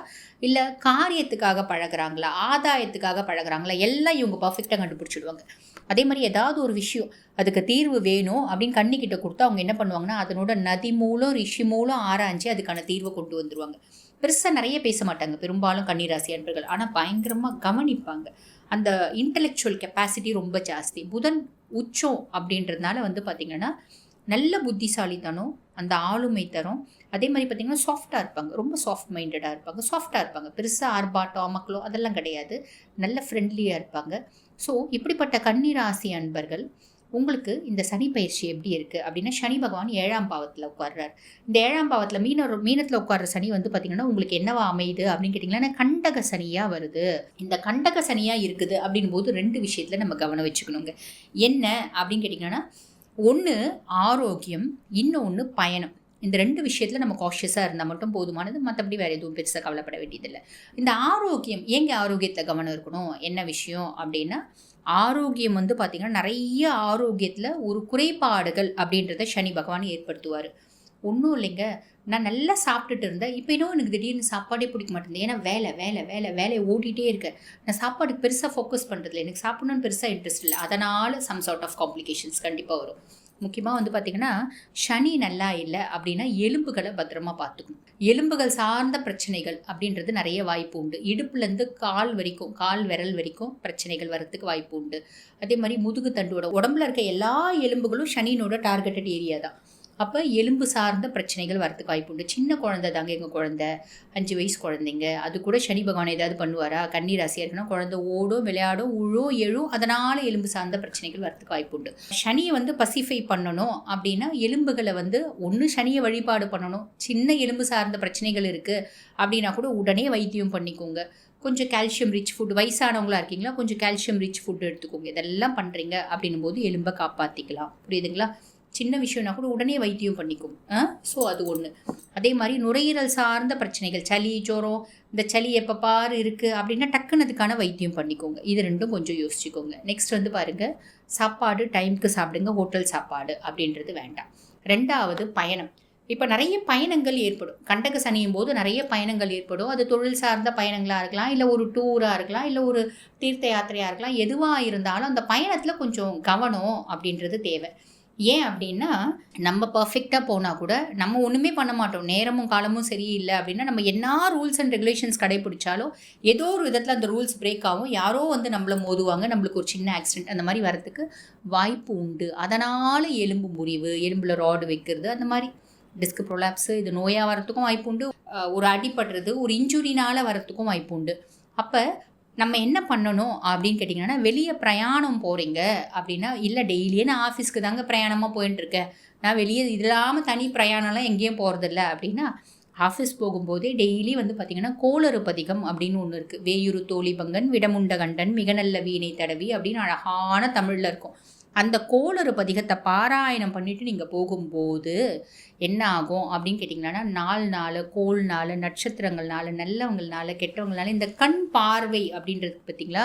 இல்லை காரியத்துக்காக பழகுறாங்களா, ஆதாயத்துக்காக பழகுறாங்களா, எல்லாம் இவங்க பர்ஃபெக்டாக கண்டுபிடிச்சிடுவாங்க. அதே மாதிரி ஏதாவது ஒரு விஷயம் அதுக்கு தீர்வு வேணும் அப்படின்னு கண்ணிக்கிட்ட கொடுத்தா அவங்க என்ன பண்ணுவாங்கன்னா அதனோட நதி மூலம் ரிஷி மூலம் ஆராய்ச்சி அதுக்கான தீர்வை கொண்டு வந்துடுவாங்க. பெருசாக நிறைய பேச மாட்டாங்க பெரும்பாலும் கன்னிராசி அன்பர்கள். ஆனால் பயங்கரமாக கவனிப்பாங்க. அந்த இன்டெலெக்சுவல் கெப்பாசிட்டி ரொம்ப ஜாஸ்தி. புதன் உச்சம் அப்படின்றதுனால பார்த்திங்கன்னா நல்ல புத்திசாலித்தனம், அந்த ஆளுமை தரும். அதே மாதிரி பார்த்திங்கன்னா சாஃப்டாக இருப்பாங்க, ரொம்ப சாஃப்ட் மைண்டடாக இருப்பாங்க. பெருசாக ஆர்ப்பாட்டம் அமக்களோ அதெல்லாம் கிடையாது, நல்ல ஃப்ரெண்ட்லியாக இருப்பாங்க. ஸோ இப்படிப்பட்ட கன்னிராசி அன்பர்கள் உங்களுக்கு இந்த சனி பயிற்சி எப்படி இருக்குது அப்படின்னா சனி பகவான் 7ஆம் பாவத்தில் உட்கார்றார். இந்த 7ஆம் பாவத்தில் மீனத்தில் உட்கார்ற சனி பார்த்திங்கன்னா உங்களுக்கு என்னவா அமையுது அப்படின்னு கேட்டிங்கன்னா கண்டக சனியாக வருது. இந்த கண்டக சனியாக இருக்குது அப்படின் போது 2 விஷயத்தில் நம்ம கவனம் வச்சுக்கணுங்க. என்ன அப்படின்னு கேட்டிங்கன்னா, ஒன்று ஆரோக்கியம், இன்னொன்று பயணம். இந்த 2 விஷயத்தில் நம்ம காஷியஸாக இருந்தால் மட்டும் போதுமானது. மற்றபடி வேறு எதுவும் பெருசாக கவலைப்பட வேண்டியதில்லை. இந்த ஆரோக்கியம், ஏங்க ஆரோக்கியத்தில் கவனம் இருக்கணும், என்ன விஷயம் அப்படின்னா ஆரோக்கியம் பார்த்திங்கன்னா நிறைய ஆரோக்கியத்தில் ஒரு குறைபாடுகள் அப்படின்றத சனி பகவான் ஏற்படுத்துவார். ஒன்றும் இல்லைங்க, நான் நல்லா சாப்பிட்டுட்டு இருந்தேன், இப்போ இன்னும் எனக்கு திடீர்னு சாப்பாடே பிடிக்க மாட்டேங்குது. ஏன்னா வேலையை ஓடிட்டே இருக்கேன். நான் சாப்பாடுக்கு பெருசாக ஃபோக்கஸ் பண்ணுறதில்ல, எனக்கு சாப்பிடணுன்னு பெருசாக இன்ட்ரெஸ்ட் இல்லை. அதனால் சம் சார்ட் ஆஃப் காம்ப்ளிகேஷன்ஸ் கண்டிப்பாக வரும். முக்கியமாக பார்த்திங்கன்னா சனி நல்லா இல்லை அப்படின்னா எலும்புகளை பத்திரமா பார்த்துக்கணும். எலும்புகள் சார்ந்த பிரச்சனைகள் அப்படின்றது நிறைய வாய்ப்பு உண்டு. இடுப்புலேருந்து கால் விரல் வரைக்கும் பிரச்சனைகள் வரத்துக்கு வாய்ப்பு உண்டு. அதே மாதிரி முதுகு தண்டோட உடம்புல இருக்க எல்லா எலும்புகளும் சனியினோட டார்கெட்டட் ஏரியா தான். அப்போ எலும்பு சார்ந்த பிரச்சனைகள் வரத்துக்கு வாய்ப்பு உண்டு. சின்ன குழந்தை தாங்க எங்கள் குழந்தை, 5 வயசு குழந்தைங்க, அது கூட சனி பகவான் ஏதாவது பண்ணுவாரா? கன்னி ராசியாக இருக்குன்னா குழந்தை ஓடும், விளையாடும், எழும், அதனால் எலும்பு சார்ந்த பிரச்சனைகள் வரத்துக்கு வாய்ப்பு உண்டு. சனியை பசிஃபை பண்ணணும் அப்படின்னா எலும்புகளை ஒன்று சனியை வழிபாடு பண்ணணும். சின்ன எலும்பு சார்ந்த பிரச்சனைகள் இருக்குது அப்படின்னா கூட உடனே வைத்தியம் பண்ணிக்கோங்க. கொஞ்சம் கால்சியம் ரிச் ஃபுட், வயசானவங்களா இருக்கீங்களா கொஞ்சம் கால்சியம் ரிச் ஃபுட் எடுத்துக்கோங்க. இதெல்லாம் பண்ணுறீங்க அப்படின்னும் போது எலும்பை காப்பாற்றிக்கலாம். புரியுதுங்களா? சின்ன விஷயம்னா கூட உடனே வைத்தியம் பண்ணிக்கும். ஸோ அது ஒன்று. அதே மாதிரி நுரையீரல் சார்ந்த பிரச்சனைகள், சளி, ஜோரம், இந்த சளி எப்போ பாரு இருக்குது அப்படின்னா டக்குன்னு அதுக்கான வைத்தியம் பண்ணிக்கோங்க. இது 2 கொஞ்சம் யோசிச்சுக்கோங்க. நெக்ஸ்ட் பாருங்கள், சாப்பாடு டைமுக்கு சாப்பிடுங்க. ஹோட்டல் சாப்பாடு அப்படின்றது வேண்டாம். 2வது பயணம். இப்போ நிறைய பயணங்கள் ஏற்படும். கண்டக சனியும் போது நிறைய பயணங்கள் ஏற்படும். அது தொழில் சார்ந்த பயணங்களாக இருக்கலாம், இல்லை ஒரு டூராக இருக்கலாம், இல்லை ஒரு தீர்த்த யாத்திரையாக இருக்கலாம். எதுவாக இருந்தாலும் அந்த பயணத்தில் கொஞ்சம் கவனம் அப்படின்றது தேவை. ஏன் அப்படின்னா நம்ம பர்ஃபெக்டாக போனால் கூட நம்ம ஒன்றுமே பண்ண மாட்டோம். நேரமும் காலமும் சரியில்லை அப்படின்னா நம்ம என்ன ரூல்ஸ் அண்ட் ரெகுலேஷன்ஸ் கடைப்பிடிச்சாலும் ஏதோ ஒரு விதத்தில் அந்த ரூல்ஸ் பிரேக் ஆகும். யாரோ நம்மளை மோதுவாங்க, நம்மளுக்கு ஒரு சின்ன ஆக்சிடென்ட் அந்த மாதிரி வரத்துக்கு வாய்ப்பு உண்டு. அதனால் எலும்பு முறிவு, எலும்பில் ராடு வைக்கிறது, அந்த மாதிரி டிஸ்க் ப்ரொலாப்ஸு, இது நோயாக வரத்துக்கும் வாய்ப்பு உண்டு. ஒரு அடிபடுறது, ஒரு இன்ஜுரினால் வரத்துக்கும் வாய்ப்பு உண்டு. அப்போ நம்ம என்ன பண்ணணும் அப்படின்னு கேட்டிங்கன்னா, வெளியே பிரயாணம் போகிறீங்க அப்படின்னா, இல்லை டெய்லியே நான் ஆஃபீஸ்க்கு தாங்க பிரயாணமாக போயின்ட்டுருக்கேன், நான் வெளியே இது இல்லாமல் தனி பிரயாணம்லாம் எங்கேயும் போகிறதில்ல அப்படின்னா, ஆஃபீஸ் போகும்போதே டெய்லி பார்த்திங்கன்னா கோளறு பதிகம் அப்படின்னு ஒன்று இருக்குது. வேயுறு தோழி பங்கன் விடமுண்ட கண்டன் மிக நல்ல வீணை தடவி அப்படின்னு அழகான தமிழில் இருக்கும். அந்த கோளறு பதிகத்தை பாராயணம் பண்ணிட்டு நீங்கள் போகும்போது என்ன ஆகும் அப்படின்னு கேட்டிங்கன்னா, நாள் கோள்னால, நட்சத்திரங்கள்னால, நல்லவங்கள்னால, கெட்டவங்களால இந்த கண் பார்வை அப்படின்றது பார்த்தீங்களா,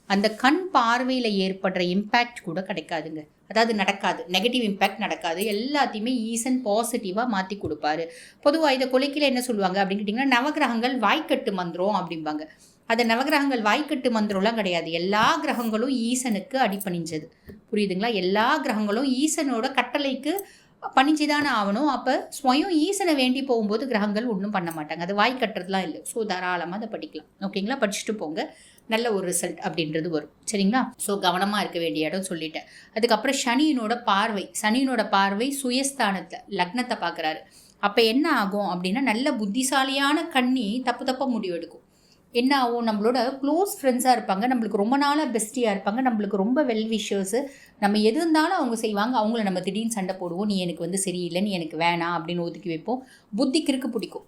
அந்த கண் பார்வையில் ஏற்படுற இம்பேக்ட் கூட கிடைக்காதுங்க. அதாவது நடக்காது, நெகட்டிவ் இம்பேக்ட் நடக்காது. எல்லாத்தையுமே ஈசன் பாசிட்டிவாக மாற்றி கொடுப்பாரு. பொதுவாக இதை கொலைக்கில் என்ன சொல்லுவாங்க அப்படின்னு கேட்டிங்கன்னா, நவகிரகங்கள் வாய்க்கட்டு மந்திரம் அப்படிம்பாங்க. அது நவகிரகங்கள் வாய்க்கட்டு மந்திரம்லாம் கிடையாது. எல்லா கிரகங்களும் ஈசனுக்கு அடிபணிஞ்சது. புரியுதுங்களா? எல்லா கிரகங்களும் ஈசனோட கட்டளைக்கு பணிஞ்சுதானே ஆகணும். அப்போ ஸ்வயம் ஈசனை வேண்டி போகும்போது கிரகங்கள் ஒன்றும் பண்ண மாட்டாங்க. அது வாய் கட்டுறதுலாம் இல்லை. ஸோ தாராளமாக அதை படிக்கலாம். ஓகேங்களா? படிச்சுட்டு போங்க, நல்ல ஒரு ரிசல்ட் அப்படின்றது வரும். சரிங்களா? ஸோ கவனமாக இருக்க வேண்டிய இடம் சொல்லிட்டேன். அதுக்கப்புறம் சனியினோட பார்வை சுயஸ்தானத்தை லக்னத்தை பார்க்குறாரு. அப்போ என்ன ஆகும் அப்படின்னா, நல்ல புத்திசாலியான கன்னி தப்பாக முடிவெடுக்கும். என்ன ஆகும், நம்மளோட க்ளோஸ் ஃப்ரெண்ட்ஸாக இருப்பாங்க, நம்மளுக்கு ரொம்ப நாளாக பெஸ்டியாக இருப்பாங்க, நம்மளுக்கு ரொம்ப வெல் விஷர்ஸு. நம்ம எது இருந்தாலும் அவங்க செய்வாங்க. அவங்கள நம்ம திடீர்னு சண்டை போடுவோம். நீ எனக்கு வந்து சரியில்லை, நீ எனக்கு வேணாம் அப்படின்னு ஒதுக்கி வைப்போம். புத்தி கிறுக்கு பிடிக்கும்.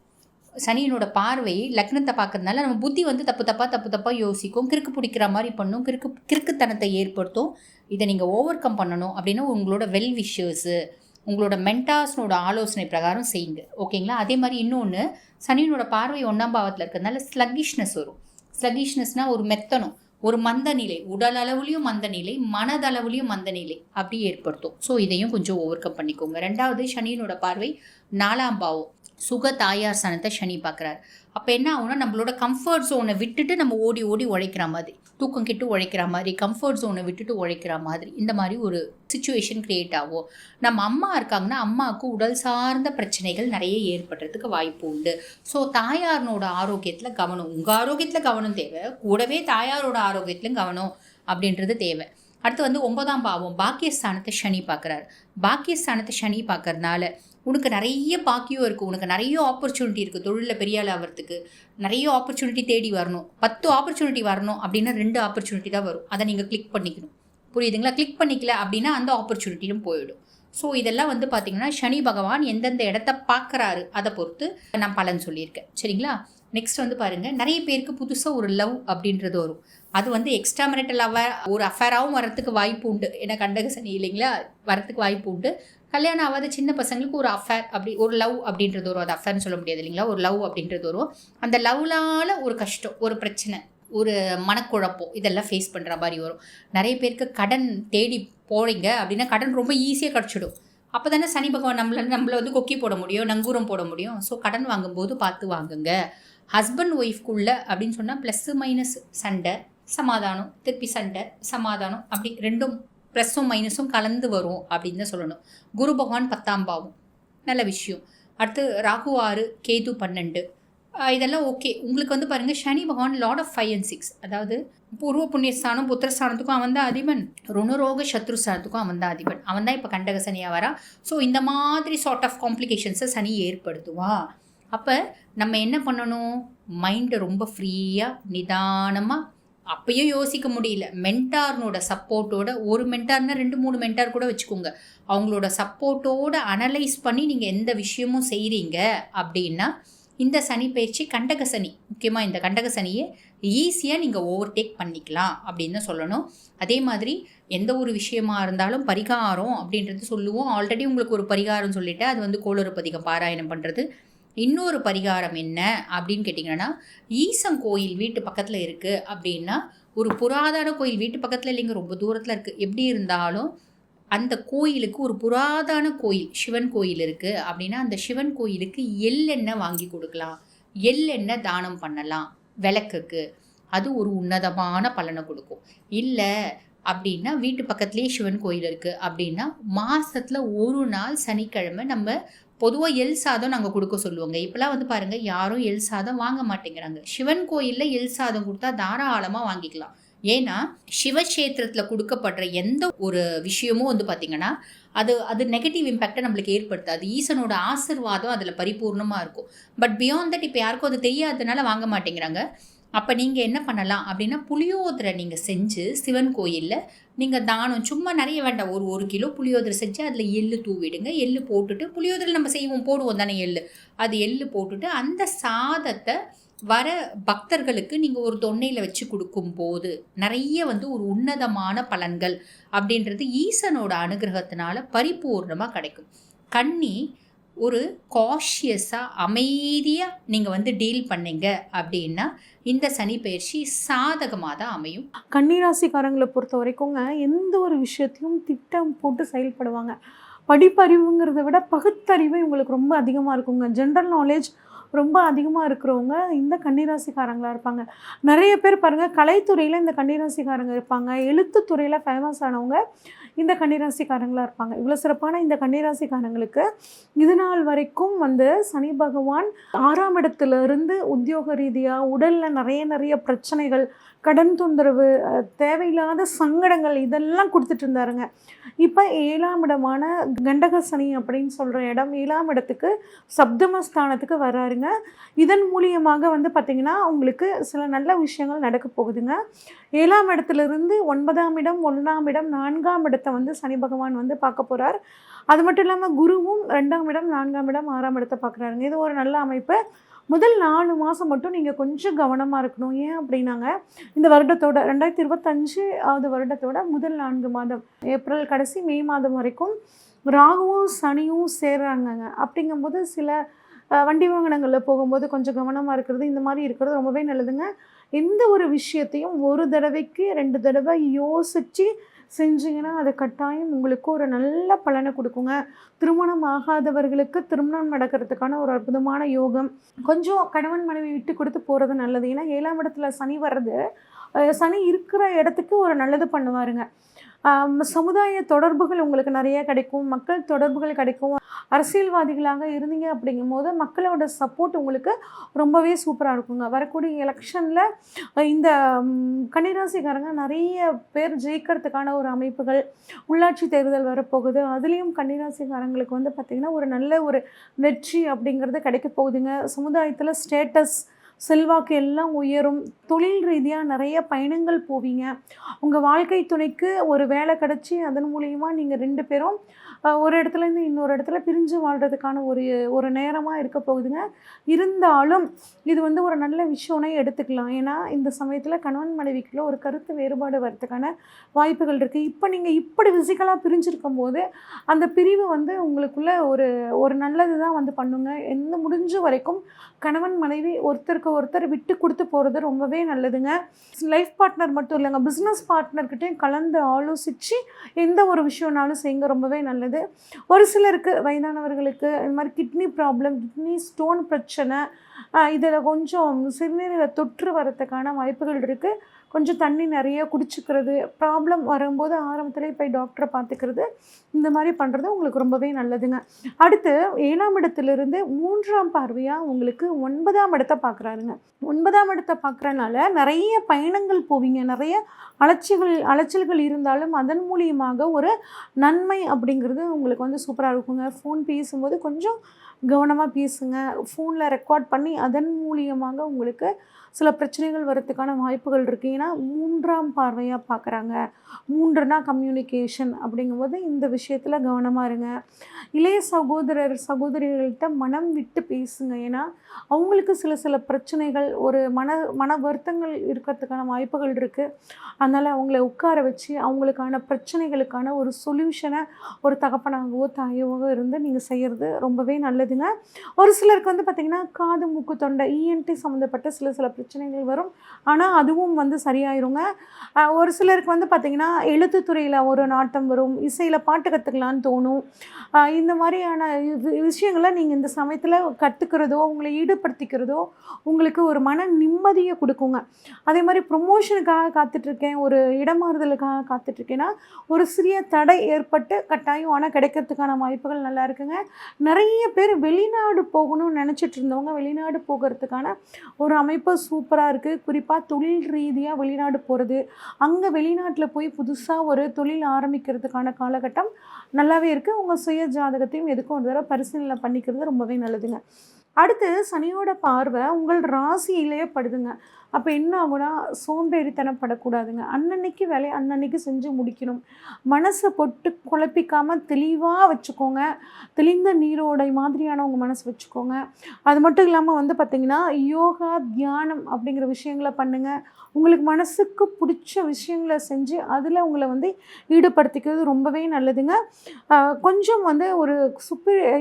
சனியினோட பார்வை லக்னத்தை பார்க்கறதுனால நம்ம புத்தி வந்து தப்பாக யோசிக்கும், கிறுக்கு பிடிக்கிற மாதிரி பண்ணும், கிறுக்குத்தனத்தை ஏற்படுத்தும். இதை நீங்கள் ஓவர் கம் பண்ணணும் அப்படின்னா உங்களோட வெல் விஷர்ஸு, உங்களோட மென்டார்ஸ்னோட ஆலோசனை பிரகாரம் செய்யுங்க. ஓகேங்களா? அதே மாதிரி இன்னொன்று, சனியினோட பார்வை 1ஆம் பாவத்தில் இருக்கிறதுனால ஸ்லக்கிஷ்னஸ் வரும். ஸ்லக்கிஷ்னஸ்னால் ஒரு மெத்தனம், ஒரு மந்த நிலை, உடல் அளவுலையும் மந்த நிலை, மனதளவுலையும் மந்த நிலை அப்படி ஏற்படுத்தும். ஸோ இதையும் கொஞ்சம் ஓவர் கம் பண்ணிக்கோங்க. 2வது, சனியினோட பார்வை 4ஆம் பாவம் சுக தாயார் ஸ்தானத்தை சனி பார்க்குறாரு. அப்போ என்ன ஆகும்னா, நம்மளோட கம்ஃபர்ட் ஜோனை விட்டுட்டு நம்ம ஓடி உழைக்கிற மாதிரி, தூக்கம் கெட்டு உழைக்கிற மாதிரி, கம்ஃபர்ட் ஜோனை விட்டுட்டு உழைக்கிற மாதிரி இந்த மாதிரி ஒரு சிச்சுவேஷன் க்ரியேட் ஆகும். நம்ம அம்மா இருக்காங்கன்னா அம்மாவுக்கு உடல் சார்ந்த பிரச்சனைகள் நிறைய ஏற்படுறதுக்கு வாய்ப்பு உண்டு. ஸோ தாயாரோட ஆரோக்கியத்தில் கவனம், உங்கள் ஆரோக்கியத்தில் கவனம் தேவை, கூடவே தாயாரோட ஆரோக்கியத்திலும் கவனம் அப்படின்றது தேவை. அடுத்து வந்து 9ஆம் பாவம் பாக்கியஸ்தானத்தை சனி பார்க்குறாரு. பாக்கியஸ்தானத்தை சனி பார்க்கறதுனால உனக்கு நிறைய பாக்கியம் இருக்குது, உனக்கு நிறைய ஆப்பர்ச்சுனிட்டி இருக்குது. தொழிலில் பெரிய ஆள் ஆகிறதுக்கு நிறைய ஆப்பர்ச்சுனிட்டி தேடி வரணும். 10 ஆப்பர்ச்சுனிட்டி வரணும் அப்படின்னா 2 ஆப்பர்ச்சுனிட்டி தான் வரும். அதை நீங்கள் கிளிக் பண்ணிக்கணும். புரியுதுங்களா? கிளிக் பண்ணிக்கல அப்படின்னா அந்த ஆப்பர்ச்சுனிட்டியும் போயிடும். ஸோ இதெல்லாம் வந்து பார்த்திங்கன்னா சனி பகவான் எந்தெந்த இடத்த பார்க்குறாரு அதை பொறுத்து நான் பலன் சொல்லியிருக்கேன். சரிங்களா? நெக்ஸ்ட் வந்து பாருங்கள், நிறைய பேருக்கு புதுசாக ஒரு லவ் அப்படின்றது வரும். அது வந்து எக்ஸ்ட்ரா மேரிட்டல் ஒரு அஃபேராகவும் வரத்துக்கு வாய்ப்பு உண்டு. ஏன்னா கண்டக சனி இல்லைங்களா, வரத்துக்கு வாய்ப்பு உண்டு. கல்யாணம் ஆகாத சின்ன பசங்களுக்கு ஒரு அஃபேர் அப்படி ஒரு லவ் அப்படின்றது வரும். அது அஃபேர்னு சொல்ல முடியாது இல்லைங்களா, ஒரு லவ் அப்படின்றது வரும். அந்த லவ்லால் ஒரு கஷ்டம், ஒரு பிரச்சனை, ஒரு மனக்குழப்பம் இதெல்லாம் ஃபேஸ் பண்ணுற மாதிரி வரும். நிறைய பேருக்கு கடன் தேடி போகிறீங்க அப்படின்னா கடன் ரொம்ப ஈஸியாக கிடச்சிடும். அப்போ தானே சனி பகவான் நம்மளை வந்து கொக்கி போட முடியும், நங்கூரம் போட முடியும். ஸோ கடன் வாங்கும்போது பார்த்து வாங்குங்க. ஹஸ்பண்ட் ஒய்ஃப்குள்ளே அப்படின்னு சொன்னால் ப்ளஸ்ஸு மைனஸ் சண்டை சமாதானம், திருப்பி சண்டை சமாதானம், அப்படி ரெண்டும் ப்ளஸ்ஸும் மைனஸும் கலந்து வரும் அப்படின்னு தான் சொல்லணும். குரு பகவான் 10ஆம் பாவம் நல்ல விஷயம். அடுத்து ராகு 6, கேது 12, இதெல்லாம் ஓகே. உங்களுக்கு வந்து பாருங்கள், சனி பகவான் லார்ட் ஆஃப் 5 and 6, அதாவது பூர்வ புண்ணியஸ்தானம் புத்திரஸ்தானத்துக்கும் அவன் தான் அதிபன், ருணரோக சத்ருஸ்தானத்துக்கும் அவன் தான் அதிபன். அவன் தான் இப்போ கண்டக சனியாக வரான். ஸோ இந்த மாதிரி சார்ட் ஆஃப் காம்ப்ளிகேஷன்ஸை சனி ஏற்படுத்துவான். அப்போ நம்ம என்ன பண்ணணும், மைண்டை ரொம்ப ஃப்ரீயாக நிதானமாக, அப்பயும் யோசிக்க முடியல, மென்டார்னோட சப்போர்ட்டோட, ஒரு மென்டார்னா 2-3 மென்டார் கூட வச்சுக்கோங்க, அவங்களோட சப்போர்ட்டோட அனலைஸ் பண்ணி நீங்கள் எந்த விஷயமும் செய்கிறீங்க அப்படின்னா இந்த சனி பயிற்சி கண்டக சனி, முக்கியமாக இந்த கண்டக சனியை ஈஸியாக நீங்கள் ஓவர்டேக் பண்ணிக்கலாம் அப்படின்னு தான் சொல்லணும். அதே மாதிரி எந்த ஒரு விஷயமா இருந்தாலும் பரிகாரம் அப்படின்றது சொல்லுவோம். ஆல்ரெடி உங்களுக்கு ஒரு பரிகாரம் சொல்லிவிட்டு, அது வந்து கோளறு பதிகம் பாராயணம் பண்ணுறது. இன்னொரு பரிகாரம் என்ன அப்படின்னு கேட்டிங்கன்னா, ஈசன் கோயில் வீட்டு பக்கத்தில் இருக்குது அப்படின்னா, ஒரு புராதன கோயில் வீட்டு பக்கத்தில் இல்லைங்க, ரொம்ப தூரத்தில் இருக்குது. எப்படி இருந்தாலும் அந்த கோயிலுக்கு ஒரு புராதன கோயில், சிவன் கோயில் இருக்குது அப்படின்னா அந்த சிவன் கோயிலுக்கு எள்ளெண்ணெய் வாங்கி கொடுக்கலாம், எள்ளெண்ணெய் தானம் பண்ணலாம் விளக்குக்கு. அது ஒரு உன்னதமான பலனை கொடுக்கும். இல்லை அப்படின்னா வீட்டு பக்கத்துலேயே சிவன் கோயில் இருக்குது அப்படின்னா மாதத்தில் ஒரு நாள் சனிக்கிழமை நம்ம பொதுவாக எள் சாதம் நாங்கள் கொடுக்க சொல்லுவோங்க. இப்போலாம் வந்து பாருங்கள், யாரும் எள் சாதம் வாங்க மாட்டேங்கிறாங்க. சிவன் கோயிலில் எள் சாதம் கொடுத்தா தாராளமாக வாங்கிக்கலாம். ஏன்னா சிவக்ஷேத்திரத்தில் கொடுக்கப்படுற எந்த ஒரு விஷயமும் வந்து பார்த்திங்கன்னா அது நெகட்டிவ் இம்பேக்டை நம்மளுக்கு ஏற்படுத்தாது. ஈசனோட ஆசீர்வாதம் அதில் பரிபூர்ணமாக இருக்கும். பட் பியாண்ட் தட் இப்போ யாருக்கும் அது தெரியாததுனால வாங்க மாட்டேங்கிறாங்க. அப்போ நீங்கள் என்ன பண்ணலாம் அப்படின்னா, புளியோதரை நீங்கள் செஞ்சு சிவன் கோயிலில் நீங்கள் தானம் சும்மா நிறைய வேண்டாம், ஒரு 1 கிலோ புளியோதரை செஞ்சு அதில் எள்ளு தூவிடுங்க. எள்ளு போட்டுட்டு, புளியோதரை நம்ம போடுவோம் தானே எள்ளு, அது எள்ளு போட்டுட்டு அந்த சாதத்தை வர பக்தர்களுக்கு நீங்கள் ஒரு தொன்னையில் வச்சு கொடுக்கும்போது நிறைய ஒரு உன்னதமான பலன்கள் அப்படின்றது ஈசனோட அனுகிரகத்தினால பரிபூர்ணமாக கிடைக்கும். கன்னி ஒரு காஷியஸாக அமைதியாக நீங்கள் டீல் பண்ணீங்க அப்படின்னா இந்த சனி பயிற்சி சாதகமாக தான் அமையும். கன்னிராசிக்காரங்களை பொறுத்த வரைக்குங்க எந்த ஒரு விஷயத்தையும் திட்டம் போட்டு செயல்படுவாங்க. படிப்பறிவுங்கிறத விட பகுத்தறிவு இவங்களுக்கு ரொம்ப அதிகமாக இருக்குங்க. ஜென்ரல் நாலேஜ் ரொம்ப அதிகமாக இருக்கிறவங்க இந்த கன்னிராசிக்காரங்களாக இருப்பாங்க. நிறைய பேர் பாருங்கள், கலைத்துறையில் இந்த கன்னிராசிக்காரங்க இருப்பாங்க. எழுத்துத்துறையில் ஃபேமஸ் ஆனவங்க இந்த கன்னிராசிக்காரங்களாக இருப்பாங்க. இவ்வளோ சிறப்பான இந்த கன்னிராசிக்காரங்களுக்கு இது நாள் வரைக்கும் சனி பகவான் 6ஆம் இடத்துலேருந்து உத்தியோக ரீதியாக உடலில் நிறைய பிரச்சனைகள், கடன் தொந்தரவு, தேவையில்லாத சங்கடங்கள் இதெல்லாம் கொடுத்துட்டு இருந்தாருங்க. இப்போ 7ஆம் இடமான கண்டக சனி அப்படின்னு சொல்கிற இடம் 7ஆம் இடத்துக்கு சப்தமஸ்தானத்துக்கு வராருங்க. இதன் மூலியமாக பார்த்திங்கன்னா உங்களுக்கு சில நல்ல விஷயங்கள் நடக்க போகுதுங்க. 7ஆம் இடத்துலேருந்து 9ஆம் இடம், 1ஆம் இடம், 4ஆம் இடத்தை சனி பகவான் பார்க்க போகிறார். அது மட்டும் இல்லாமல் குருவும் 2ஆம் இடம், 4ஆம் இடம், 6ஆம் இடத்தை பார்க்குறாருங்க. இது ஒரு நல்ல அமைப்பு. முதல் 4 மாதம் மட்டும் நீங்கள் கொஞ்சம் கவனமாக இருக்கணும். ஏன் அப்படின்னாங்க, இந்த வருடத்தோட 2025 வருடத்தோட முதல் 4 மாதம், ஏப்ரல் கடைசி மே மாதம் வரைக்கும் ராகுவும் சனியும் சேர்றாங்கங்க. அப்படிங்கும்போது சில வண்டி வாகனங்களில் போகும்போது கொஞ்சம் கவனமாக இருக்கிறது, இந்த மாதிரி இருக்கிறது ரொம்பவே நல்லதுங்க. எந்த ஒரு விஷயத்தையும் ஒரு தடவைக்கு 2 தடவை யோசித்து செஞ்சிங்கன்னா அது கட்டாயம் உங்களுக்கு ஒரு நல்ல பலனை கொடுக்குங்க. திருமணம் ஆகாதவர்களுக்கு திருமணம் நடக்கிறதுக்கான ஒரு அற்புதமான யோகம். கொஞ்சம் கணவன் மனைவி விட்டு கொடுத்து போகிறது நல்லது. ஏன்னா 7ஆம் இடத்துல சனி வர்றது, சனி இருக்கிற இடத்துக்கு ஒரு நல்லது பண்ணுவாருங்க. சமுதாய தொடர்புகள் உங்களுக்கு நிறைய கிடைக்கும், மக்கள் தொடர்புகள் கிடைக்கும். அரசியல்வாதிகளாக இருந்தீங்க அப்படிங்கும்போது மக்களோட சப்போர்ட் உங்களுக்கு ரொம்பவே சூப்பராக இருக்குங்க. வரக்கூடிய எலெக்ஷனில் இந்த கன்னிராசிக்காரங்க நிறைய பேர் ஜெயிக்கிறதுக்கான ஒரு அமைப்புகள், உள்ளாட்சி தேர்தல் வரப்போகுது, அதுலேயும் கன்னிராசிக்காரங்களுக்கு பார்த்திங்கன்னா ஒரு நல்ல ஒரு வெற்றி அப்படிங்கிறது கிடைக்க போகுதுங்க. சமுதாயத்தில் ஸ்டேட்டஸ், செல்வாக்கு எல்லாம் உயரும். தொழில் ரீதியாக நிறைய பயணங்கள் போவீங்க. உங்கள் வாழ்க்கை துணைக்கு ஒரு வேலை கிடச்சி அதன் மூலிமா நீங்கள் 2 பேரும் ஒரு இடத்துலேருந்து இன்னொரு இடத்துல பிரிஞ்சு வாழ்கிறதுக்கான ஒரு நேரமாக இருக்க போகுதுங்க. இருந்தாலும் இது ஒரு நல்ல விஷயம்னே எடுத்துக்கலாம். ஏன்னா இந்த சமயத்தில் கணவன் மனைவிக்குள்ள ஒரு கருத்து வேறுபாடு வரதுக்கான வாய்ப்புகள் இருக்குது. இப்போ நீங்கள் இப்படி ஃபிசிக்கலாக பிரிஞ்சிருக்கும் போது அந்த பிரிவு உங்களுக்குள்ள ஒரு நல்லது தான் பண்ணுங்க. எந்த முடிஞ்ச வரைக்கும் கணவன் மனைவி ஒருத்தருக்கு ஒருத்தர் விட்டு கொடுத்து போகிறது ரொம்பவே நல்லதுங்க. லைஃப் பார்ட்னர் மட்டும் இல்லைங்க, பிஸ்னஸ் பார்ட்னர்கிட்டையும் கலந்து ஆலோசித்து எந்த ஒரு விஷயம்னாலும் செய்யுங்க, ரொம்பவே நல்லது. ஒரு சிலருக்கு வயதானவர்களுக்கு இந்த மாதிரி கிட்னி ப்ராப்ளம், கிட்னி ஸ்டோன் பிரச்சனை, இதில் கொஞ்சம் சிறுநீரக தொற்று வரத்துக்கான வாய்ப்புகள் இருக்குது. கொஞ்சம் தண்ணி நிறைய குடிச்சிக்கிறது, ப்ராப்ளம் வரும்போது ஆரம்பத்திலே போய் டாக்டரை பார்த்துக்கிறது, இந்த மாதிரி பண்ணுறது உங்களுக்கு ரொம்பவே நல்லதுங்க. அடுத்து 7ஆம் இடத்துலேருந்து 3ஆம் பார்வையாக உங்களுக்கு 9ஆம் இடத்தை பார்க்குறாருங்க. 9ஆம் இடத்தை பார்க்குறனால நிறைய பயணங்கள் போவீங்க. நிறைய அலைச்சல்கள் இருந்தாலும் அதன் மூலியமாக ஒரு நன்மை அப்படிங்கிறது உங்களுக்கு சூப்பராக இருக்குங்க. ஃபோன் பேசும்போது கொஞ்சம் கவனமாக பேசுங்க. ஃபோனில் ரெக்கார்ட் பண்ணி அதன் மூலியமாக உங்களுக்கு சில பிரச்சனைகள் வரத்துக்கான வாய்ப்புகள் இருக்குது. ஏன்னா 3ஆம் பார்வையாக பார்க்குறாங்க. 3னா கம்யூனிகேஷன் அப்படிங்கும்போது இந்த விஷயத்தில் கவனமாக இருங்க. இளைய சகோதரிகள்கிட்ட மனம் விட்டு பேசுங்க. ஏன்னா அவங்களுக்கு சில பிரச்சனைகள், ஒரு மன வருத்தங்கள் இருக்கிறதுக்கான வாய்ப்புகள் இருக்குது. அதனால் அவங்கள உட்கார வச்சு அவங்களுக்கான பிரச்சனைகளுக்கான ஒரு சொல்யூஷனை ஒரு தகப்பனாகவோ தாயாகவோ இருந்து நீங்கள் செய்கிறது ரொம்பவே நல்லதுங்க. ஒரு சிலருக்கு பார்த்திங்கன்னா காது மூக்கு தொண்டை இஎன்டி சம்மந்தப்பட்ட சில பிரச்சனைகள் வரும். ஆனால் அதுவும் சரியாயிருங்க. ஒரு சிலருக்கு பார்த்திங்கன்னா எழுத்துத்துறையில் ஒரு நாட்டம் வரும், இசையில் பாட்டு கற்றுக்கலான்னு தோணும். இந்த மாதிரியான விஷயங்களை நீங்கள் இந்த சமயத்தில் கற்றுக்கிறதோ உங்களை ஈடுபடுத்திக்கிறதோ உங்களுக்கு ஒரு மன நிம்மதியை கொடுக்குங்க. அதே மாதிரி ப்ரொமோஷனுக்காக காத்துட்ருக்கேன், ஒரு இடமாறுதலுக்காக காத்துட்ருக்கேன்னா ஒரு சிறிய தடை ஏற்பட்டு கட்டாயம் ஆனால் கிடைக்கிறதுக்கான வாய்ப்புகள் நல்லா இருக்குங்க. நிறைய பேர் வெளிநாடு போகணும்னு நினச்சிட்டு இருந்தவங்க வெளிநாடு போகிறதுக்கான ஒரு அமைப்பு சூப்பராக இருக்குது. குறிப்பாக தொழில் ரீதியாக வெளிநாடு போகிறது, அங்கே வெளிநாட்டில் போய் புதுசாக ஒரு தொழில் ஆரம்பிக்கிறதுக்கான காலகட்டம் நல்லாவே இருக்குது. உங்கள் சுய ஜாதகத்தையும் எதுக்கும் ஒரு தடவை பரிசீலனை பண்ணிக்கிறது ரொம்பவே நல்லதுங்க. அடுத்து சனியோட பார்வை உங்கள் ராசியிலேயே படுதுங்க. அப்போ என்ன ஆகும்னா சோம்பேறித்தனப்படக்கூடாதுங்க. அன்னன்னைக்கு வேலையை அன்னன்னைக்கு செஞ்சு முடிக்கணும். மனசை போட்டு குழப்பிக்காமல் தெளிவாக வச்சுக்கோங்க. தெளிந்த நீரோடை மாதிரியான உங்கள் மனசு வச்சுக்கோங்க. அது மட்டும் இல்லாமல் வந்து பார்த்திங்கன்னா யோகா, தியானம் அப்படிங்கிற விஷயங்களை பண்ணுங்கள். உங்களுக்கு மனசுக்கு பிடிச்ச விஷயங்களை செஞ்சு அதில் உங்களை வந்து ஈடுபடுத்திக்கிறது ரொம்பவே நல்லதுங்க. கொஞ்சம் வந்து ஒரு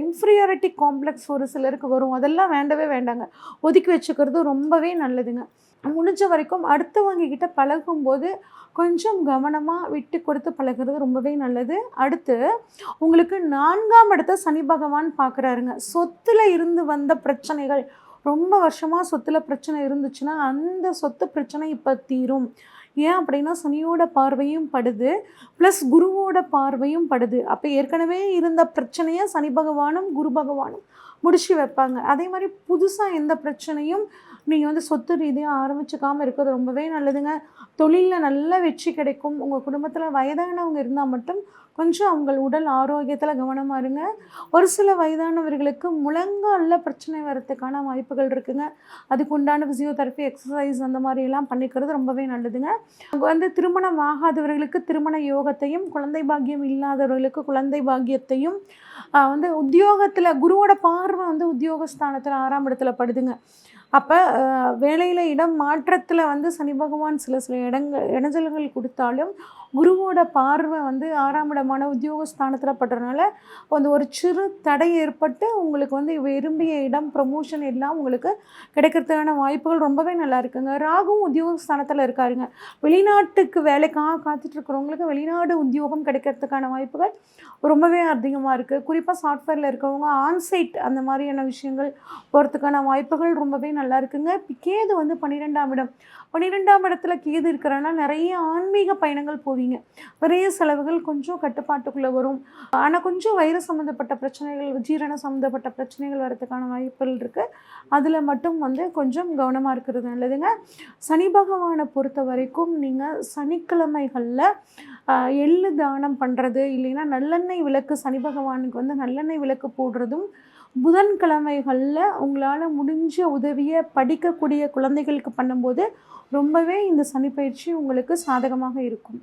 இன்ஃபீரியாரிட்டி காம்ப்ளெக்ஸ் ஒரு சிலருக்கு வரும். அதெல்லாம் வேண்டவே வேண்டாங்க. ஒதுக்கி வச்சுக்கிறது ரொம்பவே நல்லதுங்க. முடிஞ்ச வரைக்கும் அடுத்தவங்க கிட்ட பழகும்போது கொஞ்சம் கவனமாக விட்டு கொடுத்து பழகிறது ரொம்பவே நல்லது. அடுத்து உங்களுக்கு 4ஆம் இடத்த சனி பகவான் பார்க்குறாருங்க. சொத்தில் இருந்து வந்த பிரச்சனைகள், ரொம்ப வருஷமாக சொத்தில் பிரச்சனை இருந்துச்சுன்னா அந்த சொத்து பிரச்சனை இப்போ தீரும். ஏன் அப்படின்னா சனியோட பார்வையும் படுது, ப்ளஸ் குருவோட பார்வையும் படுது. அப்போ ஏற்கனவே இருந்த பிரச்சனையை சனி பகவானும் குரு பகவானும் முடிச்சு வைப்பாங்க. அதே மாதிரி புதுசாக எந்த பிரச்சனையும் நீங்கள் வந்து சொத்து ரீதியாக ஆரம்பிச்சுக்காமல் இருக்கிறது ரொம்பவே நல்லதுங்க. தொழிலில் நல்ல வெற்றி கிடைக்கும். உங்கள் குடும்பத்தில் வயதானவங்க இருந்தால் மட்டும் கொஞ்சம் அவங்கள் உடல் ஆரோக்கியத்தில் கவனமாக இருங்க. ஒரு சில வயதானவர்களுக்கு முழங்காலில் பிரச்சனை வரத்துக்கான வாய்ப்புகள் இருக்குங்க. அதுக்கு உண்டான ஃபிசியோதெரப்பி, எக்ஸசைஸ் அந்த மாதிரியெல்லாம் பண்ணிக்கிறது ரொம்பவே நல்லதுங்க. வந்து திருமணம் ஆகாதவர்களுக்கு திருமண யோகத்தையும், குழந்தை பாக்கியம் இல்லாதவர்களுக்கு குழந்தை பாக்கியத்தையும், வந்து உத்தியோகத்தில் குருவோட பார்வை வந்து உத்தியோகஸ்தானத்தில் 6ஆம் இடத்துல படுதுங்க. அப்போ வேலையில் இடம் மாற்றத்தில் வந்து சனி பகவான் சில இடைஞ்சல்கள் கொடுத்தாலும் குருவோட பார்வை வந்து 6ஆம் இடமான உத்தியோகஸ்தானத்தில் படுறதுனால வந்து ஒரு சிறு தடை ஏற்பட்டு உங்களுக்கு வந்து விரும்பிய இடம், ப்ரமோஷன் எல்லாம் உங்களுக்கு கிடைக்கிறதுக்கான வாய்ப்புகள் ரொம்பவே நல்லா இருக்குங்க. ராகுவும் உத்தியோகஸ்தானத்தில் இருக்காருங்க. வெளிநாட்டுக்கு வேலைக்காக காத்துட்ருக்கிறவங்களுக்கு வெளிநாடு உத்தியோகம் கிடைக்கிறதுக்கான வாய்ப்புகள் ரொம்பவே அதிகமாக இருக்குது. குறிப்பாக சாஃப்ட்வேரில் இருக்கிறவங்க ஆன்சைட் அந்த மாதிரியான விஷயங்கள் போகிறதுக்கான வாய்ப்புகள் ரொம்பவே நல்லா இருக்குங்க. கேது வந்து 12ஆம் இடம். 12ஆம் இடத்துல கேது இருக்கிறனால நிறைய ஆன்மீக பயணங்கள் போவீங்க. நிறைய செலவுகள் கொஞ்சம் கட்டுப்பாட்டுக்குள்ளே வரும். ஆனால் கொஞ்சம் வயிறு சம்மந்தப்பட்ட பிரச்சனைகள், ஜீரண சம்மந்தப்பட்ட பிரச்சனைகள் வரதுக்கான வாய்ப்புகள் இருக்குது. அதில் மட்டும் வந்து கொஞ்சம் கவனமாக இருக்கிறது நல்லதுங்க. சனி பகவானை பொறுத்த வரைக்கும் நீங்கள் சனிக்கிழமைகளில் எள்ளு தானம் பண்ணுறது, இல்லைன்னா நல்லெண்ணெய் விளக்கு, சனி பகவானுக்கு வந்து நல்லெண்ணெய் விளக்கு போடுறதும், புதன்கிழமைகளில் உங்களால் முடிஞ்ச உதவியை படிக்கக்கூடிய குழந்தைகளுக்கு பண்ணும்போது ரொம்பவே இந்த சனிப்பயிற்சி உங்களுக்கு சாதகமாக இருக்கும்.